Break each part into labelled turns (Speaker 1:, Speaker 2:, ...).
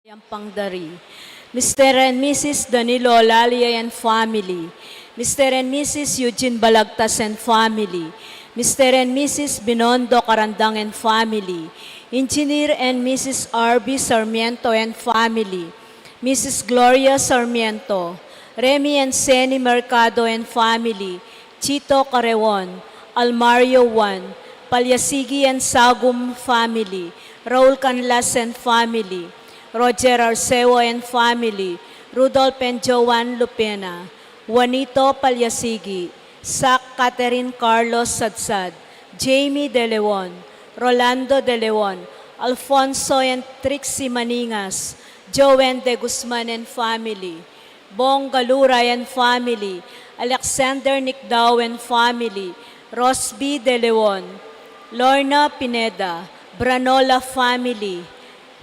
Speaker 1: Yang Pangdari, Mr. and Mrs. Danilo Lalia and family, Mr. and Mrs. Eugene Balagtas and family, Mr. and Mrs. Binondo Carandang and family, Engineer and Mrs. R.B. Sarmiento and family, Mrs. Gloria Sarmiento, Remy and Seni Mercado and family, Chito Carewon, Almario Juan, Palyasigi and Sagum family, Raul Canlas and family, Roger Arceo and family, Rudolph and Joan Lupena, Juanito Palyasigi, Sac Catherine Carlos Sadsad, Jamie De Leon, Rolando De Leon, Alfonso and Trixie Maningas, Joen De Guzman and family, Bong Galuray and family, Alexander Nicdao and family, Rosby De Leon, Lorna Pineda, Branola family,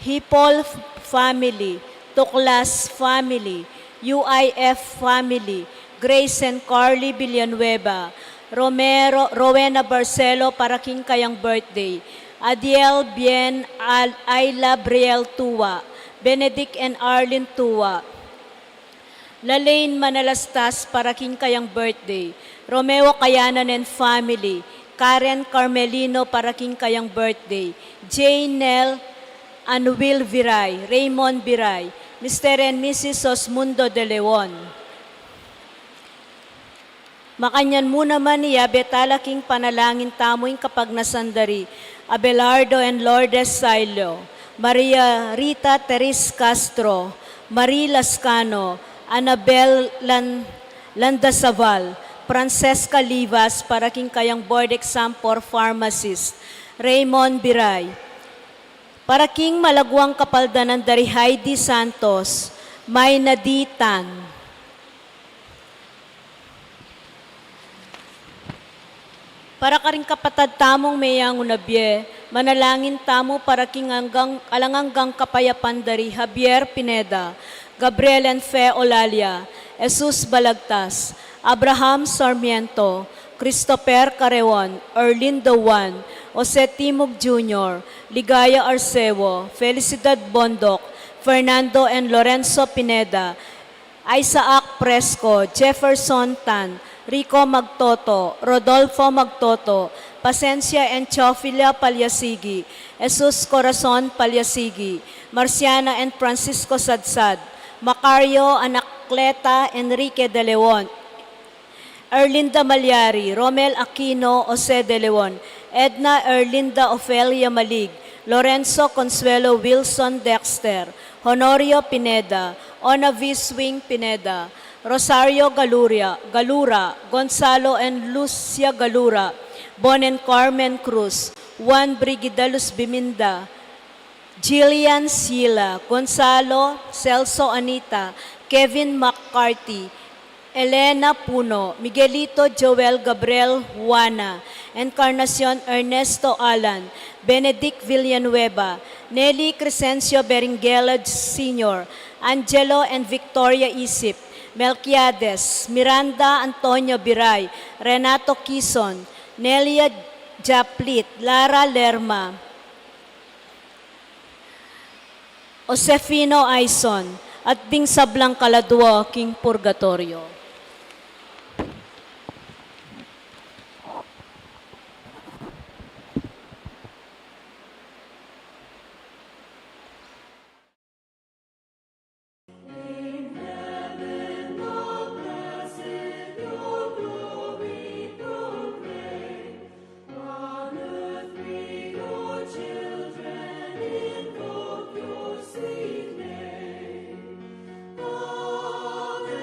Speaker 1: Hipol family, Tuklas family, UIF family, Grace and Carly Villanueva, Rowena Barcelo Paraking Kayang birthday, Adiel Bien Ayla Briel Tua, Benedict and Arlene Tua, Lalaine Manalastas Paraking Kayang birthday, Romeo Kayanan and family, Karen Carmelino Paraking Kayang birthday, Jane Nell and Will Viray, Raymond Viray, Mr. and Mrs. Osmundo De Leon. Makanyan mo naman niya, betalaking panalangin tamoing kapag nasandari, Abelardo and Lourdes Silo, Maria Rita Teres Castro, Marie Lascano, Annabel Landasaval, Francesca Livas, Paraking Kayang board exam for pharmacist, Raymond Biray, Paraking Malagwang Kapaldanan dari Heidi Santos, May Naditan, para karing kapatad tamong mayang unabye, manalangin tamo paraking alanganggang kapayapan dari Javier Pineda, Gabriel and Fe Olalia, Jesus Balagtas, Abraham Sarmiento, Christopher Carewon, Erlindo Juan, Jose Timog Jr., Ligaya Arceo, Felicidad Bondok, Fernando and Lorenzo Pineda, Isaac Presco, Jefferson Tan, Rico Magtoto, Rodolfo Magtoto, Pasencia and Chofilia Palyasigi, Jesus Corazon Palyasigi, Marciana and Francisco Sadsad, Macario Anacleta Enrique De Leon, Erlinda Malyari, Romel Aquino Jose De Leon, Edna Erlinda Ofelia Malig, Lorenzo Consuelo Wilson Dexter, Honorio Pineda, Ona V. Swing Pineda, Rosario Galura, Gonzalo and Lucia Galura, Bon and Carmen Cruz, Juan Brigidalos Biminda, Jillian Sila, Gonzalo, Celso Anita, Kevin McCarthy, Elena Puno, Miguelito Joel Gabriel Juana, Encarnacion Ernesto Alan, Benedict Villanueva, Nelly Crescencio Berenguela Sr., Angelo and Victoria Isip, Melquiades, Miranda Antonio Biray, Renato Quizon, Nelia Japlit, Lara Lerma, Josefino Aison, at Bing Sablang Kaladwa, King Purgatorio.
Speaker 2: Sweet name, Alleluia.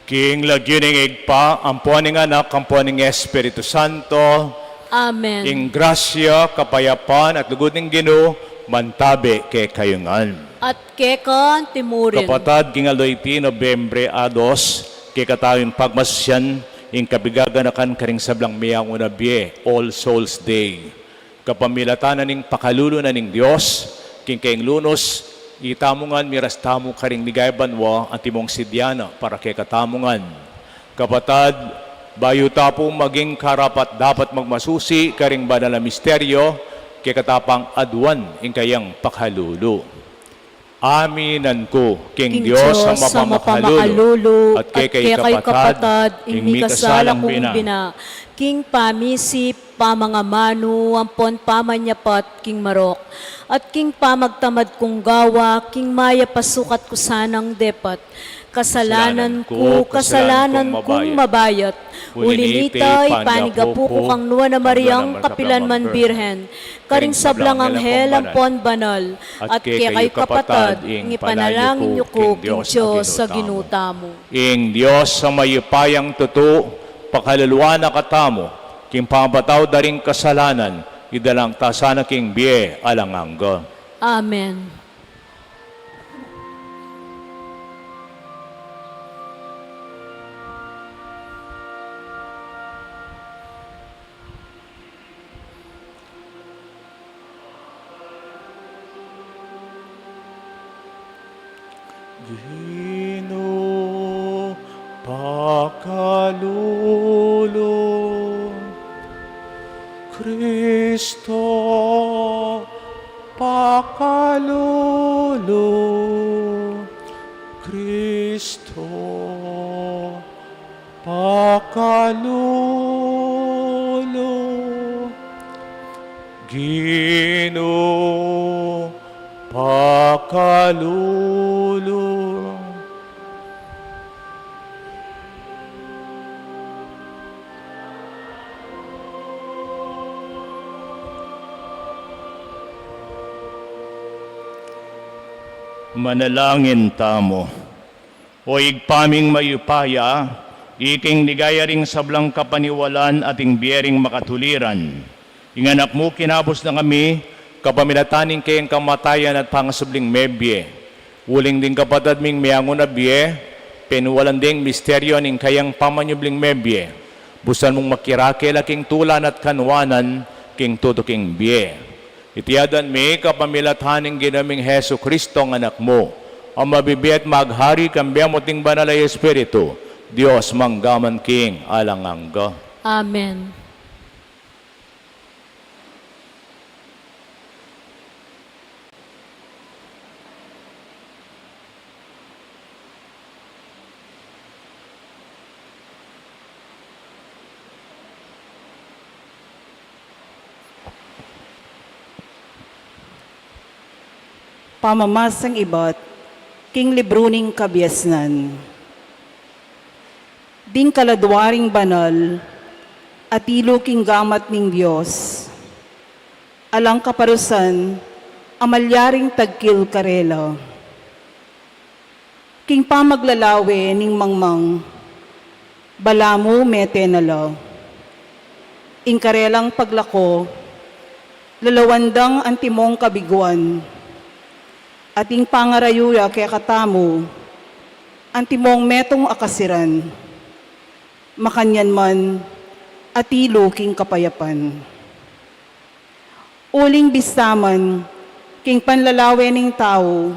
Speaker 2: King lagyuning igpa, ampuaning anak, ampuaning Espiritu Santo,
Speaker 1: Amen.
Speaker 2: ing grasya, kapayapan at lugod ng Ginoo, mantabi kay kayungan.
Speaker 1: At kekan timurin.
Speaker 2: Kapatad, kingaloyti, Nobyembre a 2, kay katawing pagmasyan, ing kabigaganakan karing sablang miyang unabye, All Souls Day. Kapamilatanan ning pakalulo na ning Diyos, king kaing lunos, itamungan miras tamo karing ligaybanwa at timong sidyana para kay katamungan. Kapatad, bayo tapo maging karapat dapat magmasusi karing banal na misteryo, kay katapang adwan ing kayang pakalulo. Aminan ko, King Diyos sa mapamakalulu, at kay kapatad, ing kasalang bina.
Speaker 1: King pamisip, pamangamanu, ampon pamanyapat, King marok. At King pamagtamad kong gawa, King maya pasukat ko sanang depat. Kasalanan kong mabayat. Ulinitay, panigapu ko kang nuwa na Mariang kapilan man birhen. Karing sablang anghel ampon banal. At kay kapatad, ipanalangin niyo ko, King Diyos sa ginuta mo.
Speaker 2: Ing Diyos sa mayupayang tuto, pakaluluwa na katamo, king pambataw daring kasalanan, idalang tasana king biye alangangga.
Speaker 1: Amen.
Speaker 2: Gino pakalulo, Kristo pakalulo, Kristo pakalulo, Gino pakalulo. Manalangin tamo. O igpaming mayupaya, iking ligaya ring sablang kapaniwalan ating biyering makatuliran. Inganak mo kinabos na kami, kapamilataning kayang kamatayan at pangasubling mebye. Uling din kapatad ming miyangon na biye, penuwalan ding misteryo ning kayang pamanyubling mebye. Busan mong makirakil aking tulan at kanwanan, king tutuking biye. Itiyadan mi kapamilataning ginaming Hesu Kristo ang anak mo, ang mabibi at maghari kambya mo ting banal ay Espiritu, Diyos manggaman king alangangga.
Speaker 1: Amen.
Speaker 3: Pamamasang ibat, king libruning kabiasnan. Ding kaladwaring banal, atilo king gamat ning Diyos. Alang kaparusan, amalyaring tagkil karela. King pamaglalawe ning mangmang, balamu metenala. Ing karelang paglako, lalawandang antimong kabiguan. Ating pangarayuya kaya katamo, antimong metong akasiran, makanyan man, atilo king kapayapan. Uling bistaman, king panlalawe ning tao,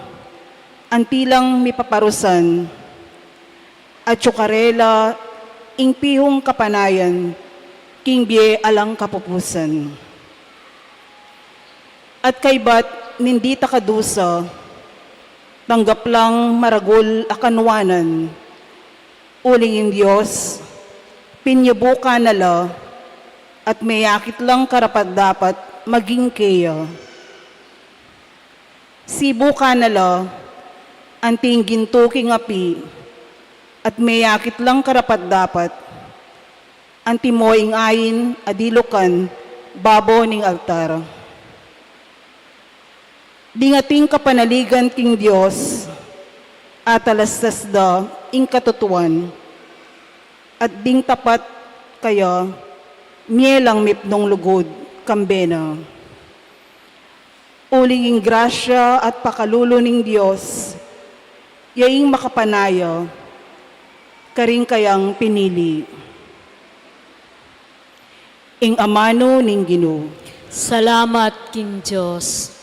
Speaker 3: antilang mipaparusan, at tsukarela, ing pihong kapanayan, king biye alang kapupusan. At kaybat, nindita kadusa, tanggap lang maragul akanwanan, uling in Diyos, pinyabuka nala, at mayakit lang karapat dapat maging kaya. Sibuka nala, anting gintuking api, at mayakit lang karapat dapat, antimoing ayin adilukan, babo ning altar. Dingating kapanaligan king Diyos, at alastas da ing katutuan, at ding tapat kayo, mielang mipnong lugod, kambena. Ulinging grasya at pakalulo ng Diyos, yaing makapanayo, karing kayang pinili. Ing amano ning Ginoo.
Speaker 1: Salamat, King Diyos.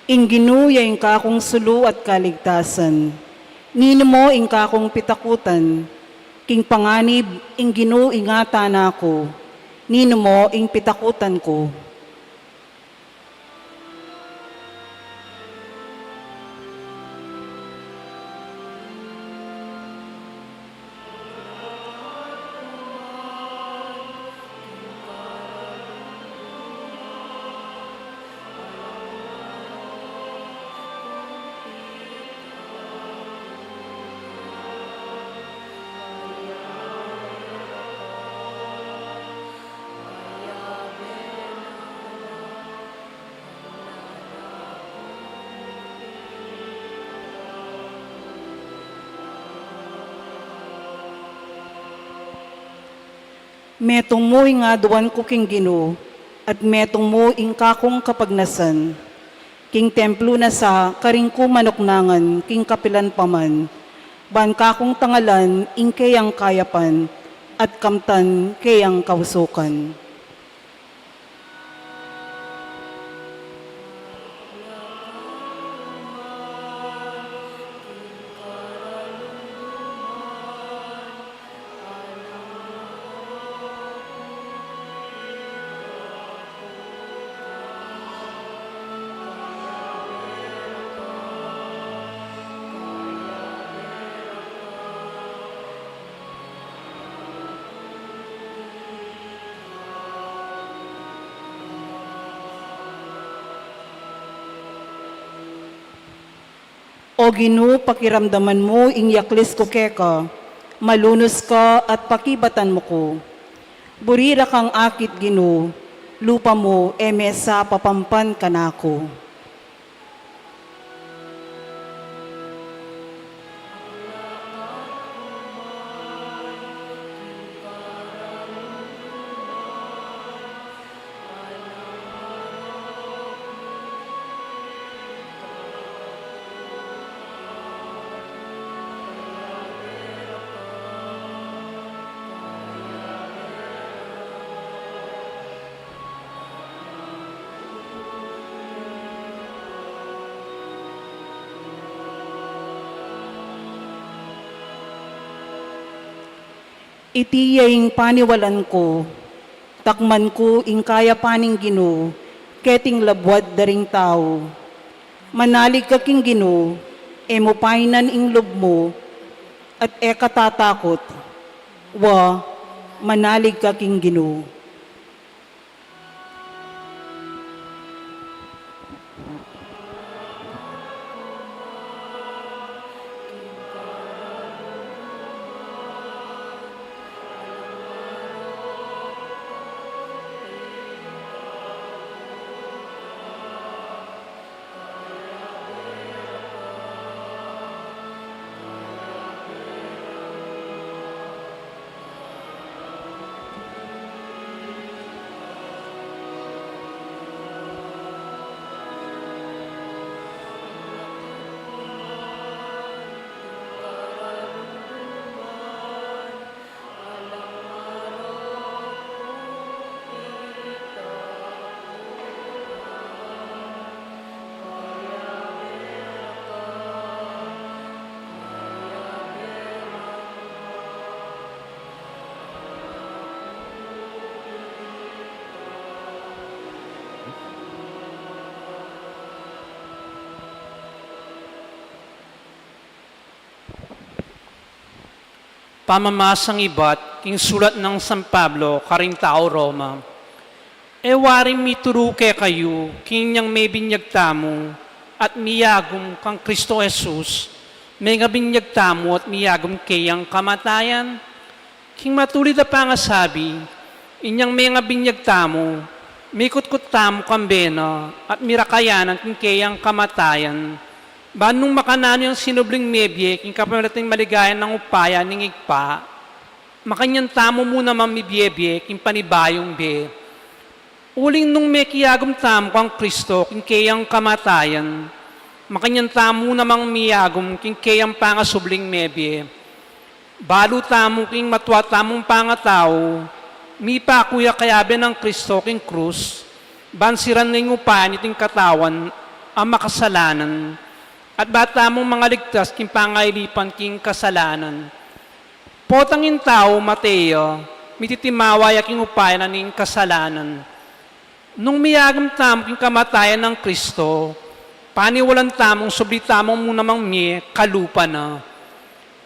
Speaker 3: Ing Ginoo yaing kakong sulu at kaligtasan. Nino mo ing kakong pitakutan. King panganib ing Ginoo ingata na ako. Nino mo ing pitakutan ko. Metong mo ing aduan ko king Ginoo, at metong mo ing kakong kapagnasan. King templo na sa karing ko manuknangan, king kapilan paman. Ban kakong tangalan, ing kayang kayapan, at kamtan kayang kausukan. O Ginoo, pakiramdaman mo, ing yaklis ko keka, malunos ka at pakibatan mo ko. Burira kang akit, Ginoo, lupa mo, emesa papampan kanako. Itiyaying paniwalan ko, takman ko ing kaya paning Ginoo, keting labwad daring tao. Manalig ka king Ginoo, emo painan ing loob mo, at katatakot. Wa, manalig ka king Ginoo.
Speaker 4: pamamasang ibat, king sulat ng San Pablo, karing tao Roma. E waring mituruke kayo, king niyang may binyag tamo, at miyagom kang Kristo Jesus, may nga binyag tamo at miyagom kayang kamatayan. King matulid na pangasabi, inyang may nga binyag tamo, may kutkut tamo kambena, at mirakayanan king kayang kamatayan. Banong makanano yung sinubling mebye, king kapamalating maligayan ng upaya ning igpa, makanyan tamo muna mamibiyebye, king panibayong be. Uling nung may kiyagom tamo kang Kristo, king kayang kamatayan, makanyan tamo namang miyagom, king kayang pangasubling mebye. Balo tamo king matwa tamong pangatao, mi pa kuya kayabe ng Kristo king krus, bansiran ng upayan iting katawan, ang makasalanan, at bata mong mga ligtas king pangailipan king kasalanan. Potangin tao, Mateo, mititimawaya king upayan ning kasalanan. Nung miyagam tamo king kamatayan ng Kristo, paniwalan tamong subli tamong munamang mi kalupa na.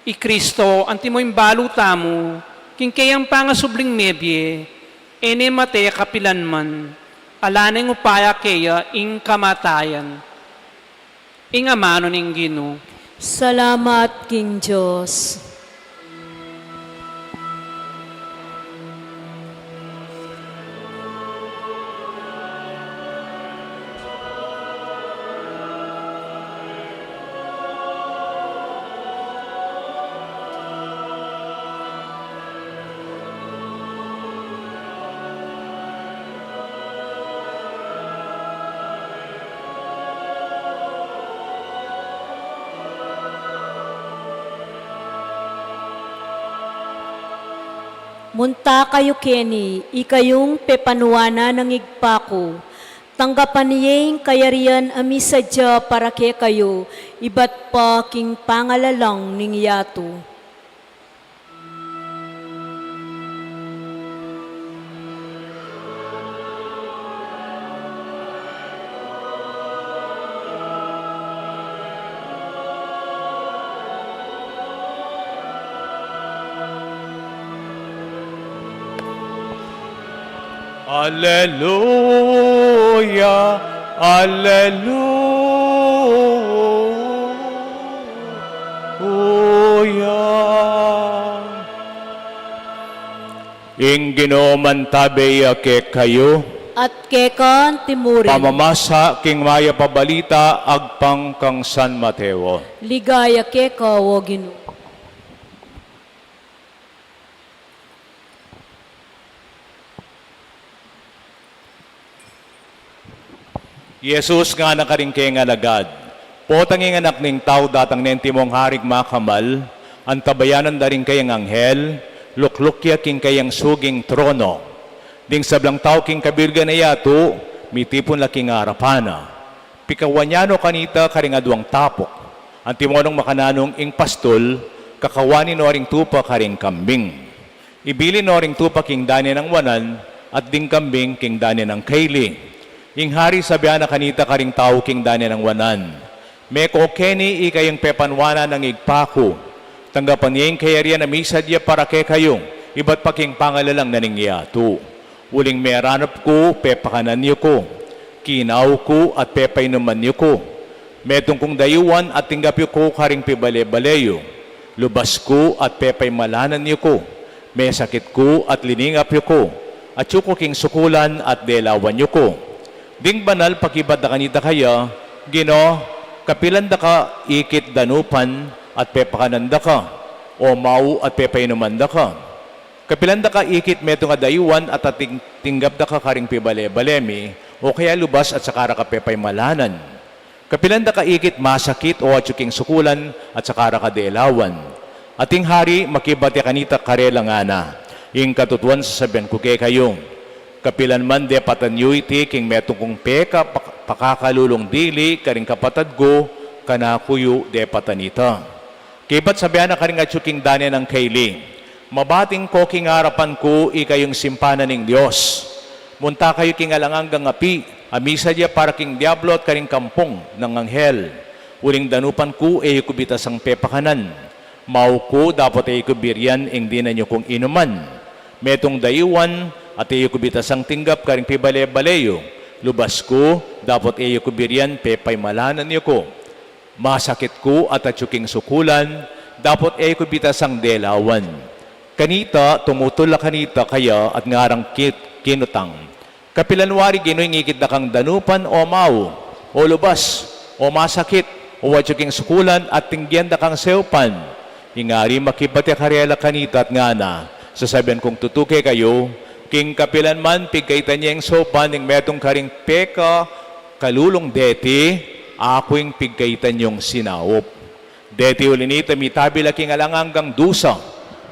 Speaker 4: I Kristo, antimoy balo tamo, king kayang pangasubling mebye, ene Mateo kapilan man, alaneng upaya kaya ing kamatayan. Ing amano ning Ginoo.
Speaker 1: Salamat, King Diyos. Munta kayo Kenny, ikayong pepanuana ng igpako. Tanggapan niyeng kayarian amisadya para ke kayo, iba't pa king pangalalang ning yato.
Speaker 2: Alleluia, alleluia. Ing Ginoo mantabe ke kayo,
Speaker 1: At kekan timurin,
Speaker 2: pamamasa king maya pabalita agpang kang San Mateo.
Speaker 1: ligaya keka o Ginoo.
Speaker 2: Jesus nga nakaringke nga lagad. Potang ing anak ning tao datang nenti mong harig makamal, ang tabayanan daring kayang anghel, luklukya king kayang suging trono. Ding sablang tao king kabirga na yato, mitipon laking arapana. Pikawanyano kanita karingaduang tapok. Ang timonong makananong ing pastol, kakawani no ring tupa karing kambing. Ibili no ring tupa king dani ng wanan, at ding kambing king dani ng kaili. Ing hari sabihan na kanita karing tao king dani ng wanan. Meko keni ikayong pepanwana ng igpako. Tanggapan niya yung kayarian na misadya para kay kayong. Iba't pa king pangalalang naningyato. Uling meranap ko, pepakanan niyo ko. Kinaw ko at pepainuman niyo ko. Metong kong dayuan at tinggapyo ko karing pibale-baleyo. Lubas ko at pepay malanan niyo ko. May sakit ko at liningapyo ko. At yuko king sukulan at delawan niyo ko. Ding banal pakibad na kanita kaya, Gino, kapilan da ka ikit danupan at pepakananda ka, o mau at pepainuman da ka. Kapilan da ka ikit metong adayuan at ating tinggap da ka karing pibale-balemi, o kaya lubas at sakara ka pepay malanan. Kapilan da ka ikit masakit o atsuking sukulan at sakara ka delawan. Ating hari makibati kanita karela nga na, ing katutuan sa sabihan ko kay kayong. Kapilan man de patanyo iti king metong kong peka pakakalulong dili karing kapatad go kanakuyo de patanita. Kibat sabihan na karing atsuking dani ng kaili. Mabating ko king harapan ko ikayong simpanan ng Diyos. Munta kayo king alanganggang api, amisa dia para king diablo at karing kampong ng anghel. Uling danupan ko kubitas ang pepakanan. Mauko dapat ay kubiryan ing di na nyo kung inuman. Metong dayuan at iyo kubitas ang tinggap karing pibale-baleyo. Lubas ko dapat iyo kubiryan pepay malanan niyo ko. Masakit ko at atyuking sukulan dapat iyo kubitas ang delawan. Kanita tumutula kanita kaya at ngarang kinutang. Kapilanwari ginoy ngikit na kang danupan o mau o lubas o masakit o atyuking sukulan at tingyan na kang seupan. Ingari makibati karela kanita at ngana. Sasabihan kong tutuke kayo, king kapilan man, pigkaitan niya yung sopa, ning metong karing peka, kalulong deti, ako'y pigkaitan yung sinawop. Deti ulinita, mitabi laking alanganggang dusa,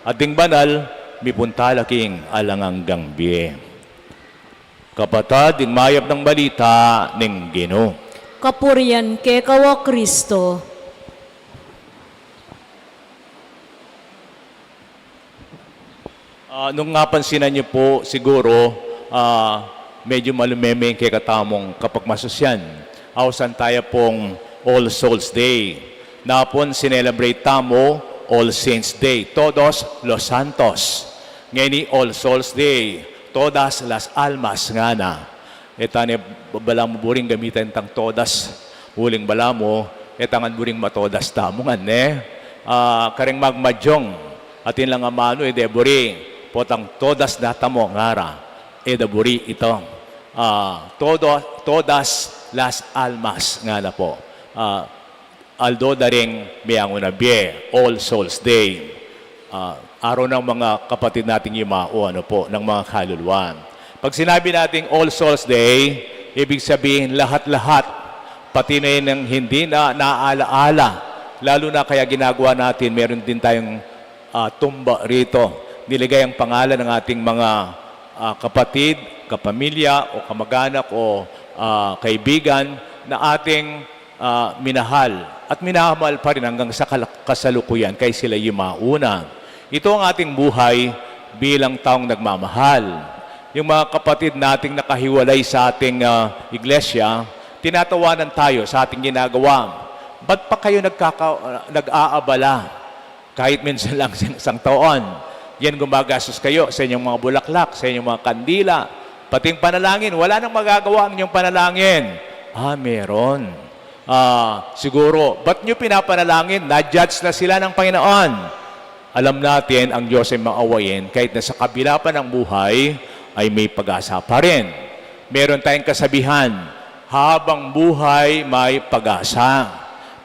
Speaker 2: at ding banal, mipunta laking alanganggang biye. Kapatad, ding mayap ng balita, ning Ginoo.
Speaker 1: Kapurian ke kawa Kristo.
Speaker 2: Nung napansinan niyo po, siguro, medyo malumeme kay katamong kapag masusyan. Ausan tayo pong All Souls Day. Napon, sinelebrate tamo All Saints Day. Todos los Santos. Ngayon ni All Souls Day. Todas las almas nga na. Etane, bala mo buring gamitan tang todas. Huling bala mo, etangan buring matodas tamungan, karing magmadyong. Atin lang amano, debori. Potang todas data mo ngara edaburi ito todas las almas nga na po aldo daring miyanguna bie All Souls Day araw ng mga kapatid nating yumao po ng mga kaluluwa. Pag sinabi nating All Souls Day, ibig sabihin lahat-lahat pati na yun ng hindi na naaala-ala, lalo na kaya ginagawa natin, meron din tayong tumba rito. Niligay ang pangalan ng ating mga kapatid, kapamilya o kamag-anak o kaibigan na ating minahal at minamahal pa rin hanggang sa kasalukuyan kay sila yumauna. Ito ang ating buhay bilang taong nagmamahal. Yung mga kapatid nating nakahiwalay sa ating iglesia, tinatawanan tayo sa ating ginagawa. Ba't pa kayo nag-aabala? Kahit minsan lang isang taon. Yan gumagastos kayo sa inyong mga bulaklak, sa inyong mga kandila, pating panalangin. Wala nang magagawa ang inyong panalangin. Meron. Siguro, ba't nyo pinapanalangin? Na-judge na sila ng Panginoon. Alam natin, ang Diyos ay maawayin, kahit na sa kabila pa ng buhay, ay may pag-asa pa rin. Meron tayong kasabihan, habang buhay, may pag-asa.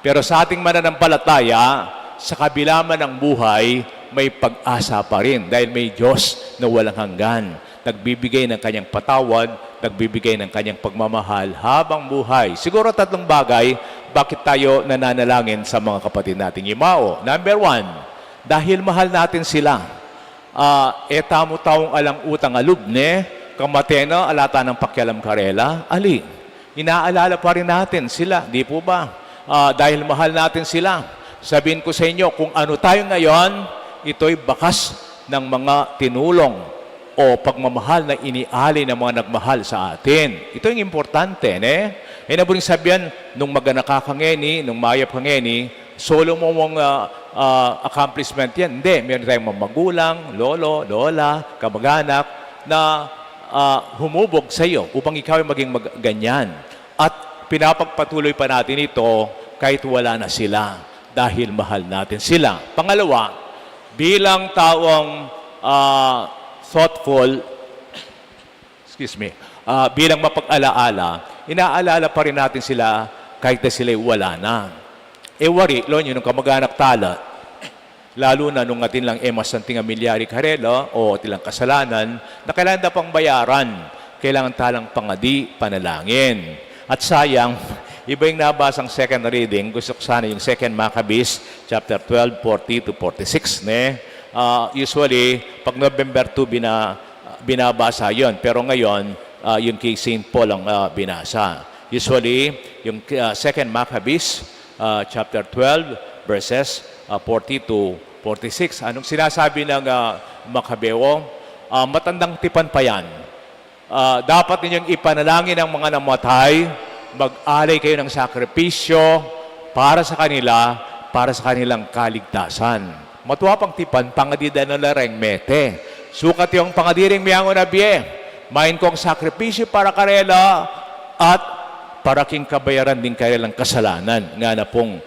Speaker 2: Pero sa ating mananampalataya, sa kabila man ng buhay, may pag-asa pa rin dahil may Diyos na walang hanggan. Nagbibigay ng kanyang patawad, nagbibigay ng kanyang pagmamahal habang buhay. Siguro 3 bagay, bakit tayo nananalangin sa mga kapatid nating yumao. Number 1, dahil mahal natin sila. Tamo taong alang utang alubne, kamatena, alata ng pakialam karela, ali. Inaalala pa rin natin sila, di po ba? Dahil mahal natin sila. Sabihin ko sa inyo, kung ano tayo ngayon, ito'y bakas ng mga tinulong o pagmamahal na iniali ng mga nagmahal sa atin. Ito yung importante, naburing sabihan, nung maganakakangeni, nung mayap kangeni, solo mo mong accomplishment yan. Hindi, meron tayong mga magulang, lolo, lola, kamag-anak, na humubog sa iyo upang ikaw ay maging ganyan. At pinapagpatuloy pa natin ito kahit wala na sila dahil mahal natin sila. Pangalawa, bilang taong thoughtful, bilang mapag-alaala, inaalala pa rin natin sila kahit na sila'y wala na. Wari, yun yung kamag-anak tala, lalo na nung atin lang emas ng tinga-milyari karela o tilang kasalanan, na kailangan na pang bayaran, kailangan talang pangadi, panalangin. At sayang, iba yung nabasang second reading, gusto ko sana yung 2 Maccabees, chapter 12, 40-46, usually, pag November 2, binabasa yon. Pero ngayon, yung kay St. Paul ang binasa. Usually, yung 2 Maccabees, chapter 12, verses 40-46. Anong sinasabi ng Makabeo? Matandang tipan pa yan. Dapat ninyong ipanalangin ang mga namatay, mag-alay kayo ng sakripisyo para sa kanila,
Speaker 5: para sa kanilang kaligtasan. Matuwa pang tipan, pangadida na lareng mete. Sukat yung pangadiring miyango na biye. Main kong sakripisyo para karela at para king kabayaran din kanilang kasalanan. Nga na pong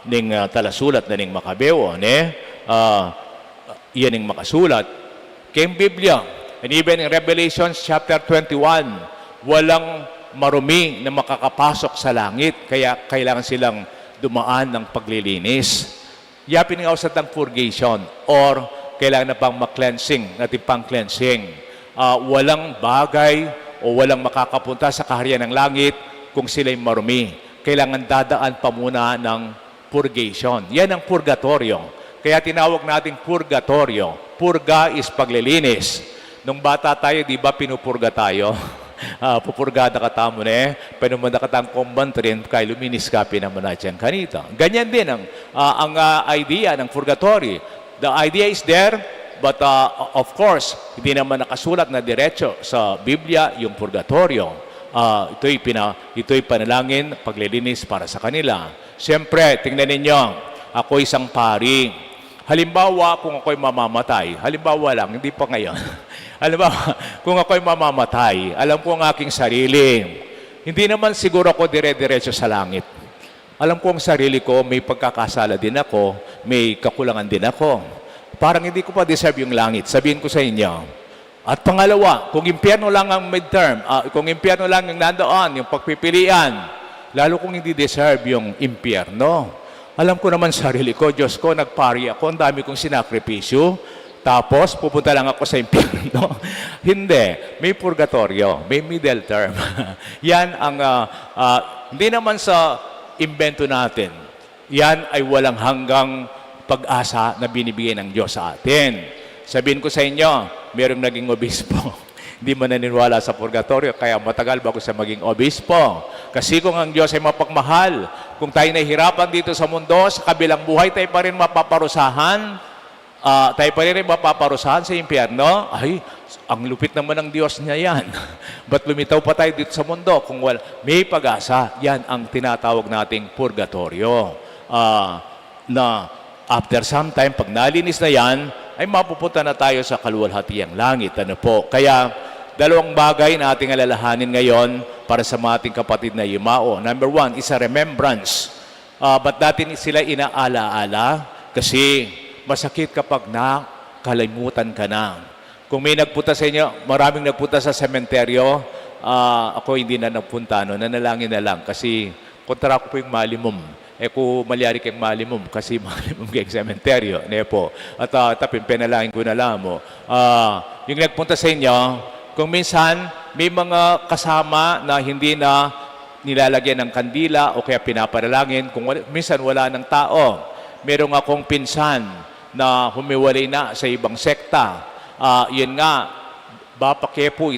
Speaker 5: ning talasulat na ning Makabeo. Iyan ning makasulat. Kayong Biblia, and even in Revelation chapter 21, walang marumi na makakapasok sa langit. Kaya kailangan silang dumaan ng paglilinis. Yapin nga usad ng purgation or kailangan na pang ma-cleansing, natin pang cleansing. Walang bagay o walang makakapunta sa kaharian ng langit kung sila'y marumi. Kailangan dadaan pa muna ng purgation. Yan ang purgatorio. Kaya tinawag natin purgatorio. Purga is paglilinis. Nung bata tayo, di ba pinupurga tayo? Pupurgada ka tamo na panumanda ka tang kumbantrin, kay luminis ka pinamanatyan kanita. Ganyan din ang idea ng purgatory. The idea is there, but of course, hindi naman nakasulat na diretso sa Biblia yung purgatorio. Ito'y panalangin, paglilinis para sa kanila. Siyempre, tingnan ninyo, ako isang pari. Halimbawa, kung ako'y mamamatay, halimbawa lang, hindi pa ngayon. Halimbawa, kung ako'y mamamatay, alam ko ang aking sarili. Hindi naman siguro ako dire-diretso sa langit. Alam ko ang sarili ko, may pagkakasala din ako, may kakulangan din ako. Parang hindi ko pa deserve yung langit. Sabihin ko sa inyo. At pangalawa, kung impyerno lang ang midterm, kung impyerno lang yung nandoon, yung pagpipilian, lalo kung hindi deserve yung impyerno. Alam ko naman sarili ko, Diyos ko, nagpari ako, ang dami kong sinakripisyo, tapos pupunta lang ako sa impyerno. Hindi, may purgatorio, may middle term. Yan ang, hindi naman sa invento natin, yan ay walang hanggang pag-asa na binibigay ng Diyos sa atin. Sabihin ko sa inyo, mayroong naging obispo. Hindi man naniniwala sa purgatorio, kaya matagal bago siya maging obispo. Kasi kung ang Diyos ay mapagmahal, kung tayo nahihirapan dito sa mundo, sa kabilang buhay, tayo pa rin mapaparusahan, tayo pa rin mapaparusahan sa impyerno, ay, ang lupit naman ng Diyos niya yan. Ba't lumitaw pa tayo dito sa mundo? Kung may pag-asa, yan ang tinatawag nating purgatorio. Na after some time, pag nalinis na yan, ay mapupunta na tayo sa kaluwalhatiang langit. Ano po? Kaya, dalawang bagay na ating alalahanin ngayon para sa mga ating kapatid na yumao. Number one, is a remembrance. Ba't natin sila inaala-ala? Kasi masakit kapag nakalimutan ka na. Kung may nagpunta sa inyo, maraming nagpunta sa sementeryo, ako hindi na nagpunta, nanalangin na lang kasi kontra ko po yung malimum. Kung malyari kang malimum kasi malimum kayong sementeryo. Po. At tapin, penalangin ko na lang mo. Yung nagpunta sa inyo, kung minsan may mga kasama na hindi na nilalagyan ng kandila o kaya pinaparalangin, kung minsan wala ng tao. Merong akong pinsan na humiwalay na sa ibang sekta. Yun nga, bapakepo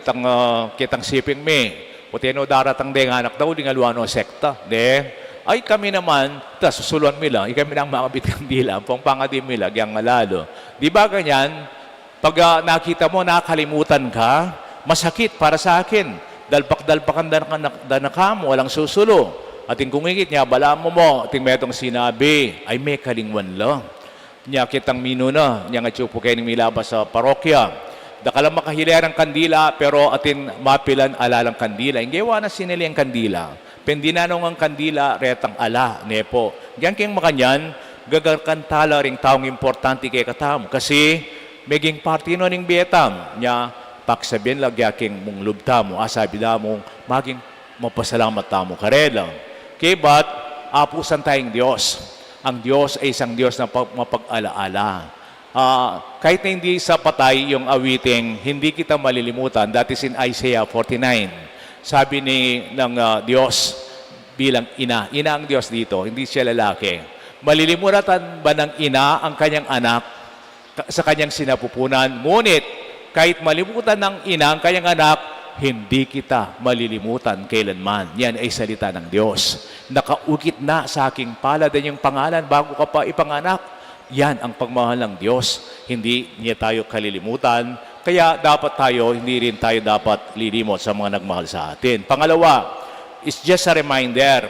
Speaker 5: kitang siping me. Puteno daratang deng anak daw, di nga luano sekta. Ay kami naman, susuluan mila, kami nang makabit kandila, pang pangadim mila, gyang lalo. Di ba ganyan? Pag nakita mo, nakalimutan ka, masakit para sa akin. Dalpak-dalpakan danaka mo, walang susulo. Ating kungingit niya, bala mo, ating metong sinabi, ay may kalingwan lang. Niya kitang minuna, niya nga tsupo kayo ng milabas sa parokya. Dakalang makahilerang kandila, pero atin mapilan alalang kandila. Inggewa na sinili ang kandila. Pendinanong ang kandila, retang ala, nepo. Diyan kayong makanyan, gagarkantala ring taong importante kay katamo. Kasi, meging party no ning bietam. Niya, paksabihin lagyaking mong lubtamo, asabi na mong maging mapasalamat tamo karelang. Kaya ba't apusan tayong Diyos? Ang Diyos ay isang Diyos na mapag-alaala. Kahit na hindi sa patay yung awiting, hindi kita malilimutan. That is in Isaiah 49. Sabi ng Diyos bilang ina. Ina ang Diyos dito, hindi siya lalaki. Malilimutan ba ng ina ang kanyang anak sa kanyang sinapupunan? Ngunit, kahit malimutan ng ina ang kanyang anak, hindi kita malilimutan kailanman. Yan ay salita ng Diyos. Nakaukit na sa aking palad ang iyong pangalan bago ka pa ipanganak. Yan ang pagmahal ng Diyos. Hindi niya tayo kalilimutan. Kaya dapat tayo, hindi rin tayo dapat lilimot sa mga nagmahal sa atin. Pangalawa, it's just a reminder.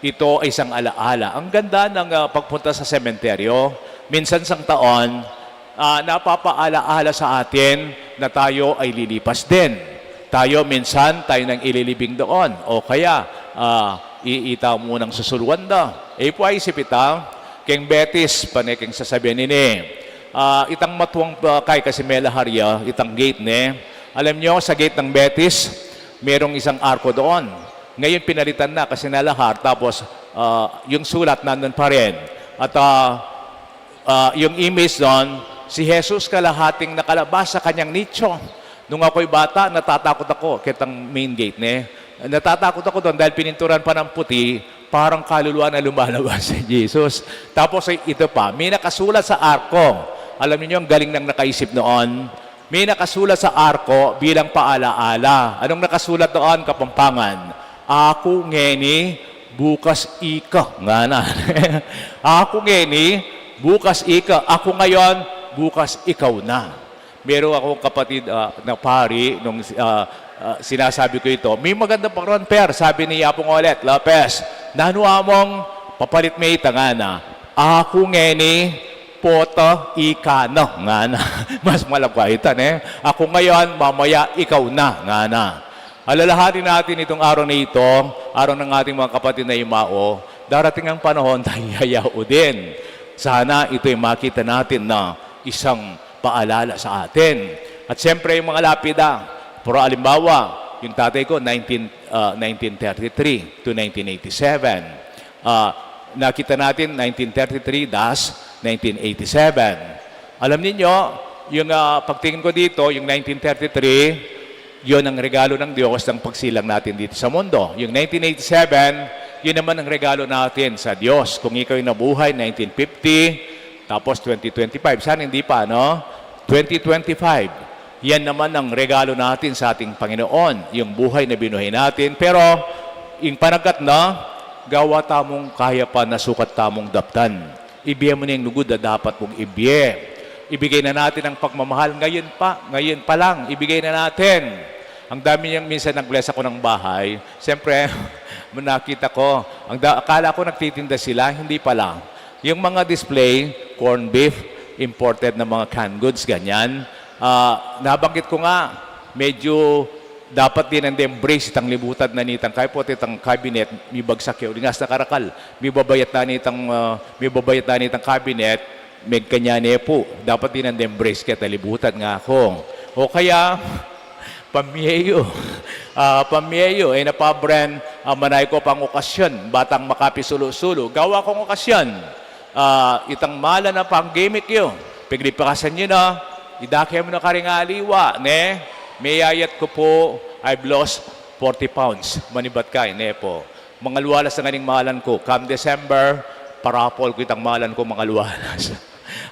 Speaker 5: ito ay isang alaala. Ang ganda ng pagpunta sa sementeryo, minsan sang taon, napapaalaala sa atin na tayo ay lilipas din. Tayo minsan, tayo nang ililibing doon. O kaya, iita mo ng susuluan da. E po ay sipita, keng Betis, paneking sasabihin nini. Itang matuwang kay Casimela Haria, itang gate ne. Alam nyo, sa gate ng Betis, merong isang arko doon. Ngayon pinalitan na kasi nalahar, tapos yung sulat nandun pa rin. At yung image doon, si Jesus kalahating nakalabas sa kanyang nicho. Nung ako'y bata, natatakot ako kitang main gate ne. Natatakot ako doon dahil pininturan pa ng puti, parang kaluluwa na lumalabas si Jesus. Tapos ito pa, may nakasulat sa arko. Alam niyo ang galing ng nakaisip noon. May nakasulat sa arko bilang paalaala. Anong nakasulat doon, Kapampangan? Ako ngeni, bukas ika. Nga na. Ako ngeni, bukas ika. Ako ngayon, bukas ikaw na. Meron akong kapatid na pari, nung sinasabi ko ito, may maganda pang ron, Per. Sabi ni Yapong Olet Lopez, nanua mong papalit may nga na. Ako ngeni, poto ika no nga na. Mas malagwaitan eh. Ako ngayon, mamaya ikaw na nga na. Alalahanin natin itong araw na ito, araw ng ating mga kapatid na Imao, darating ang panahon tayo hayao din. Sana ito'y makita natin na isang paalala sa atin. At siyempre yung mga lapida, pero alimbawa, yung tatay ko, 1933 to 1987. Nakita natin, 1933-1987. Alam niyo yung pagtingin ko dito, yung 1933, yun ang regalo ng Diyos ng pagsilang natin dito sa mundo. Yung 1987, yun naman ang regalo natin sa Diyos. Kung ikaw yung nabuhay, 1950, tapos 2025. Sana hindi pa, no? 2025. Yan naman ang regalo natin sa ating Panginoon. Yung buhay na binuhay natin. Pero, yung panagat na, gawa tamong kaya pa na sukat tamong daptan. Ibiye mo na yung lugod na dapat mong ibiye. Ibigay na natin ang pagmamahal. Ngayon pa lang, ibigay na natin. Ang dami niyang minsan nag-bless ako ng bahay. Siyempre, nakita ko, akala ko nagtitinda sila, hindi pala. Yung mga display, corned beef, imported na mga canned goods, ganyan. Nabanggit ko nga, medyo dapat din ang embrace itang libutan na nitang kay po itang cabinet, may bagsak yun. Lingas na karakal, may babayat na nitang cabinet, may kanyane po. Dapat din ang embrace kita libutan nga ako. O kaya, pamyeyo. Pamyeyo, ay napabren, manay ko pang okasyon, batang makapisulo-sulo. Gawa kong okasyon. Itang mala na pang gimmick yun. Piglipakasan nyo na, idakya mo na karingaliwa, ne? May ayat ko po, I've lost 40 pounds. Manibat ka, ne po. Mga luwalas na nganing mahalan ko. Come December, parapol ko itang mahalan ko mga luwalas.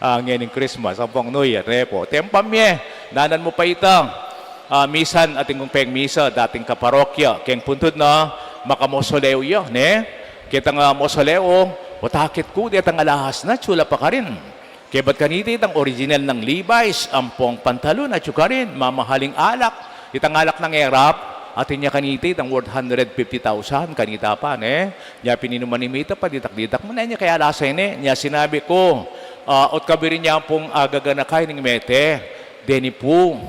Speaker 5: Ngayon Christmas, ang pang New Year, ne po. Tempamye, nanan mo pa itang. Misan, ating kong peng misa, dating kaparokya. Keng puntod na, makamosoleo yun, ne? Kitang mosoleo, watakit ko, ditang alahas na, tsula pa ka rin. Kaya ba't kaniti itang original ng Levi's, ampong pantalon at yuka rin, mamahaling alak. Itang alak ng erap, atin niya kaniti itang worth 150,000, kanita pa, ne? Niya pininumanimita pa, ditak-ditak mo na niya, kaya alasay, ne? Niya sinabi ko, ot kabirin niya pong agaganakay ng mete, deni po,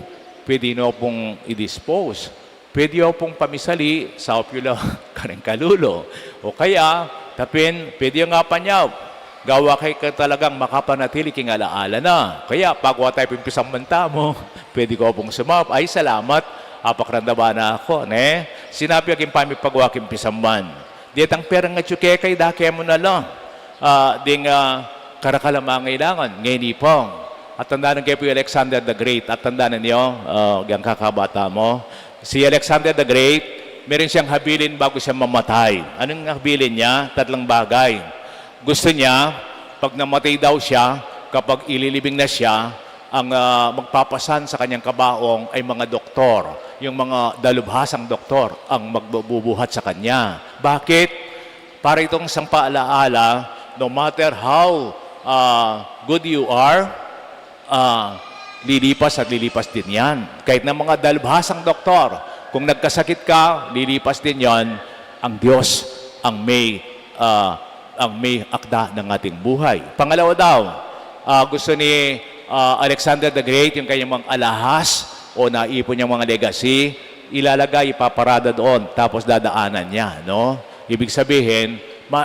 Speaker 5: pwede nyo pong i-dispose. Pwede nyo pong pamisali sa opula kareng kalulo. O kaya, tapin, pwede nyo nga panyaw. Gawa kay ka talagang makapanatili king alaala na. Kaya, pagwa tayo pimpisang manta mo, pwede ko pong sumap. Ay, salamat. Apakrandaba na ako, ne? Sinabi aking pamipagwa king pisamman. Dietang perang nga tsuke kay dake mo na lang. Ding karakalamang kailangan. Ngayon ipong. At tandaan kayo po yung Alexander the Great. At tandaan niyo, yung kakabata mo. Si Alexander the Great, meron siyang habilin bago siya mamatay. Anong habilin niya? Tatlong bagay. Gusto niya, pag namatay daw siya, kapag ililibing na siya, ang magpapasan sa kanyang kabaong ay mga doktor. Yung mga dalubhasang doktor ang magbubuhat sa kanya. Bakit? Para itong isang paalaala, no matter how good you are, lilipas at lilipas din yan. Kahit na mga dalubhasang doktor, kung nagkasakit ka, lilipas din yan. Ang Diyos ang may ang may akda ng ating buhay. Pangalawa daw, gusto ni Alexander the Great, yung kanyang mga alahas o naipon niyang mga legacy, ilalagay, ipaparada doon, tapos dadaanan niya. No? Ibig sabihin,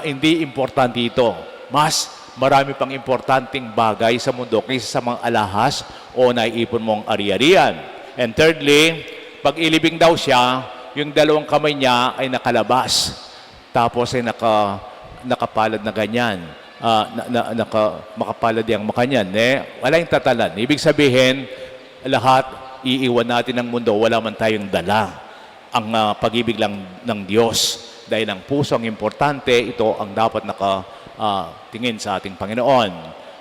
Speaker 5: hindi importante ito. Mas marami pang importanteng bagay sa mundo kaysa sa mga alahas o naiipon mong ari-arian. And thirdly, pag ilibing daw siya, yung dalawang kamay niya ay nakalabas. Tapos ay nakapalad na ganyan. Makapalad yung makanyan. Wala yung tatalan. Ibig sabihin, lahat iiwan natin ng mundo, wala man tayong dala. Ang pag-ibig lang ng Diyos. Dahil ang puso ang importante, ito ang dapat tingin sa ating Panginoon.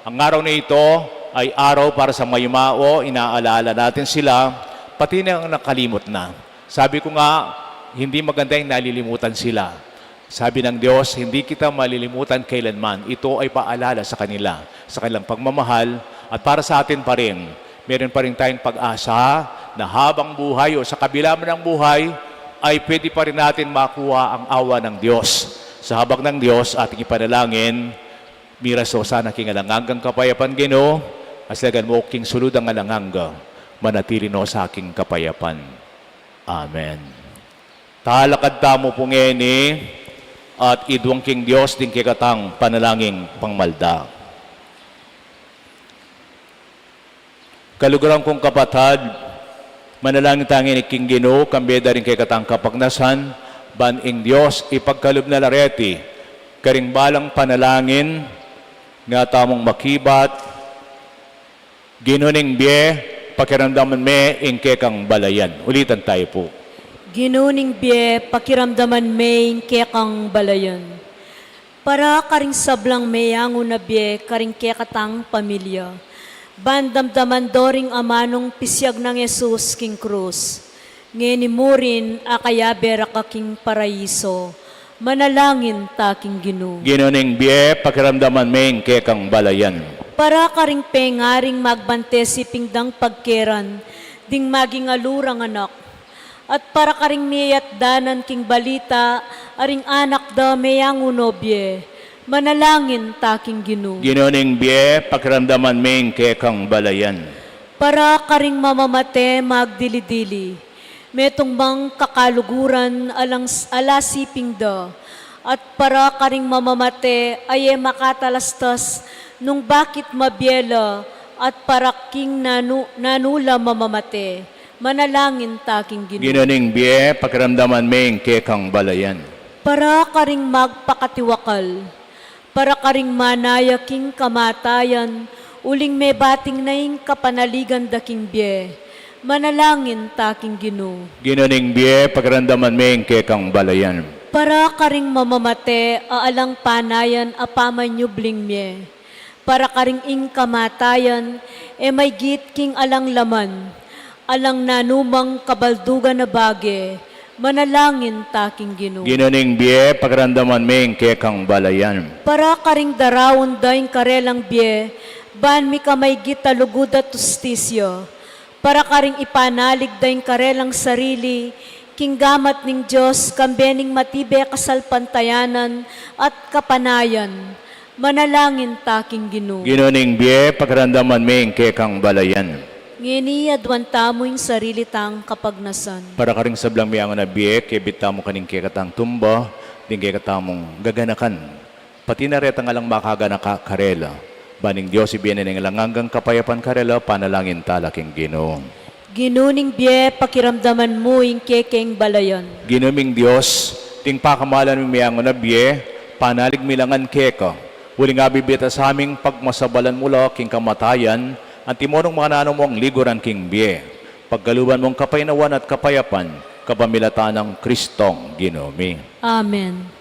Speaker 5: Ang araw na ito ay araw para sa mayumao, inaalala natin sila, pati na ang nakalimot na. Sabi ko nga, hindi maganda yung nalilimutan sila. Sabi ng Diyos, hindi kita malilimutan kailanman. Ito ay paalala sa kanila, sa kanilang pagmamahal, at para sa atin pa rin, meron pa rin tayong pag-asa na habang buhay o sa kabila man ng buhay, ay pwede pa rin natin makuha ang awa ng Diyos. Sa habag ng Diyos, ating ipanalangin, miraso sana king alanganggang kapayapan Ginoo, aslagan mo king sulod ang alangangga, manatili no sa aking kapayapan. Amen. Talakad tamo pungeni, at idwang king Diyos din kikatang panalangin pangmalda. Kaluguran kong kapatid, manalangin tangin ni King Ginoo, kambeda rin kikatang kapagnasan, baning Diyos, ipagkalub na lareti, karing balang panalangin, nga tamong makibat, ginuning biye, pakiramdaman me, ingke kang balayan. Ulitan tayo po.
Speaker 1: Ginuning biye, pakiramdaman may kekang balayon. Para karing sablang mayango na biye, karing kekatang pamilya. Bandamdaman doring amanong pisyag ng Yesus king krus. Ngeni murin akaya bera ka king paraiso. Manalangin taking Ginoo.
Speaker 5: Ginuning biye, pakiramdaman me, ingke kang balayan.
Speaker 1: Para karing pengaring magbante si pingdang pagkeran, ding maging alurang anak. At para karing miyat danan king balita, aring anak da mayang unobye, manalangin taking Ginoo.
Speaker 5: Ginuning biye, pakiramdaman me, ingke kang balayan.
Speaker 1: Para karing mamamate magdili-dili, metong bang kakaluguran alasiping da, at para karing mamamate ay makatalastas nung bakit mabiela, at para king nanula mamamate, manalangin taking Ginoo.
Speaker 5: Ginuning biye, pakiramdaman me, ingke kang balayan.
Speaker 1: Para karing magpakatiwakal, para karing manaya king kamatayan, uling may bating na ing kapanaligan daking biye, manalangin taking Ginoo.
Speaker 5: Ginuning biye, pakiramdaman me, ingke kang balayan.
Speaker 1: Para karing mamamate, aalang panayan, apaman nyo bling mye. Para karing ing kamatayan, may git king alang laman, alang nanumang kabaldugan na bage, manalangin taking Ginoo.
Speaker 5: Ginuning biye, pakiramdaman me, ingke kang balayan.
Speaker 1: Para karing darawon daing karelang biye, ban mi kamay gita lugud at justisyo. Para karing ipanalig daing karelang sarili, king gamat ning Diyos, kambening matibe kasalpantayanan at kapanayan, manalangin taking Ginoo.
Speaker 5: Ginuning biye, pakiramdaman me, ingke kang balayan.
Speaker 1: Ngini adwan tamo yung sarili tang kapagnasan.
Speaker 5: Para ka rin sablang miyangon na biye, kibita mo kaning kikatang tumba, din kikatamong gaganakan. Pati na reta nga lang makaganaka karela. Baning Diyos ibiyanin ng langanggang kapayapan karela, panalangin talaking Ginoo.
Speaker 1: Ginuning biye, pakiramdaman mo yung kekeng balayon.
Speaker 5: Ginuming Diyos, ting pakamalan mo miyangon na biye, panalig milangan keka. Huling nga bibita sa aming pagmasabalan mula king kamatayan, ang timonong mga nanong mo ang liguran king biye. Paggaluban mong kapainawan at kapayapan, kapamilatan ng Kristong Ginumi.
Speaker 1: Amen.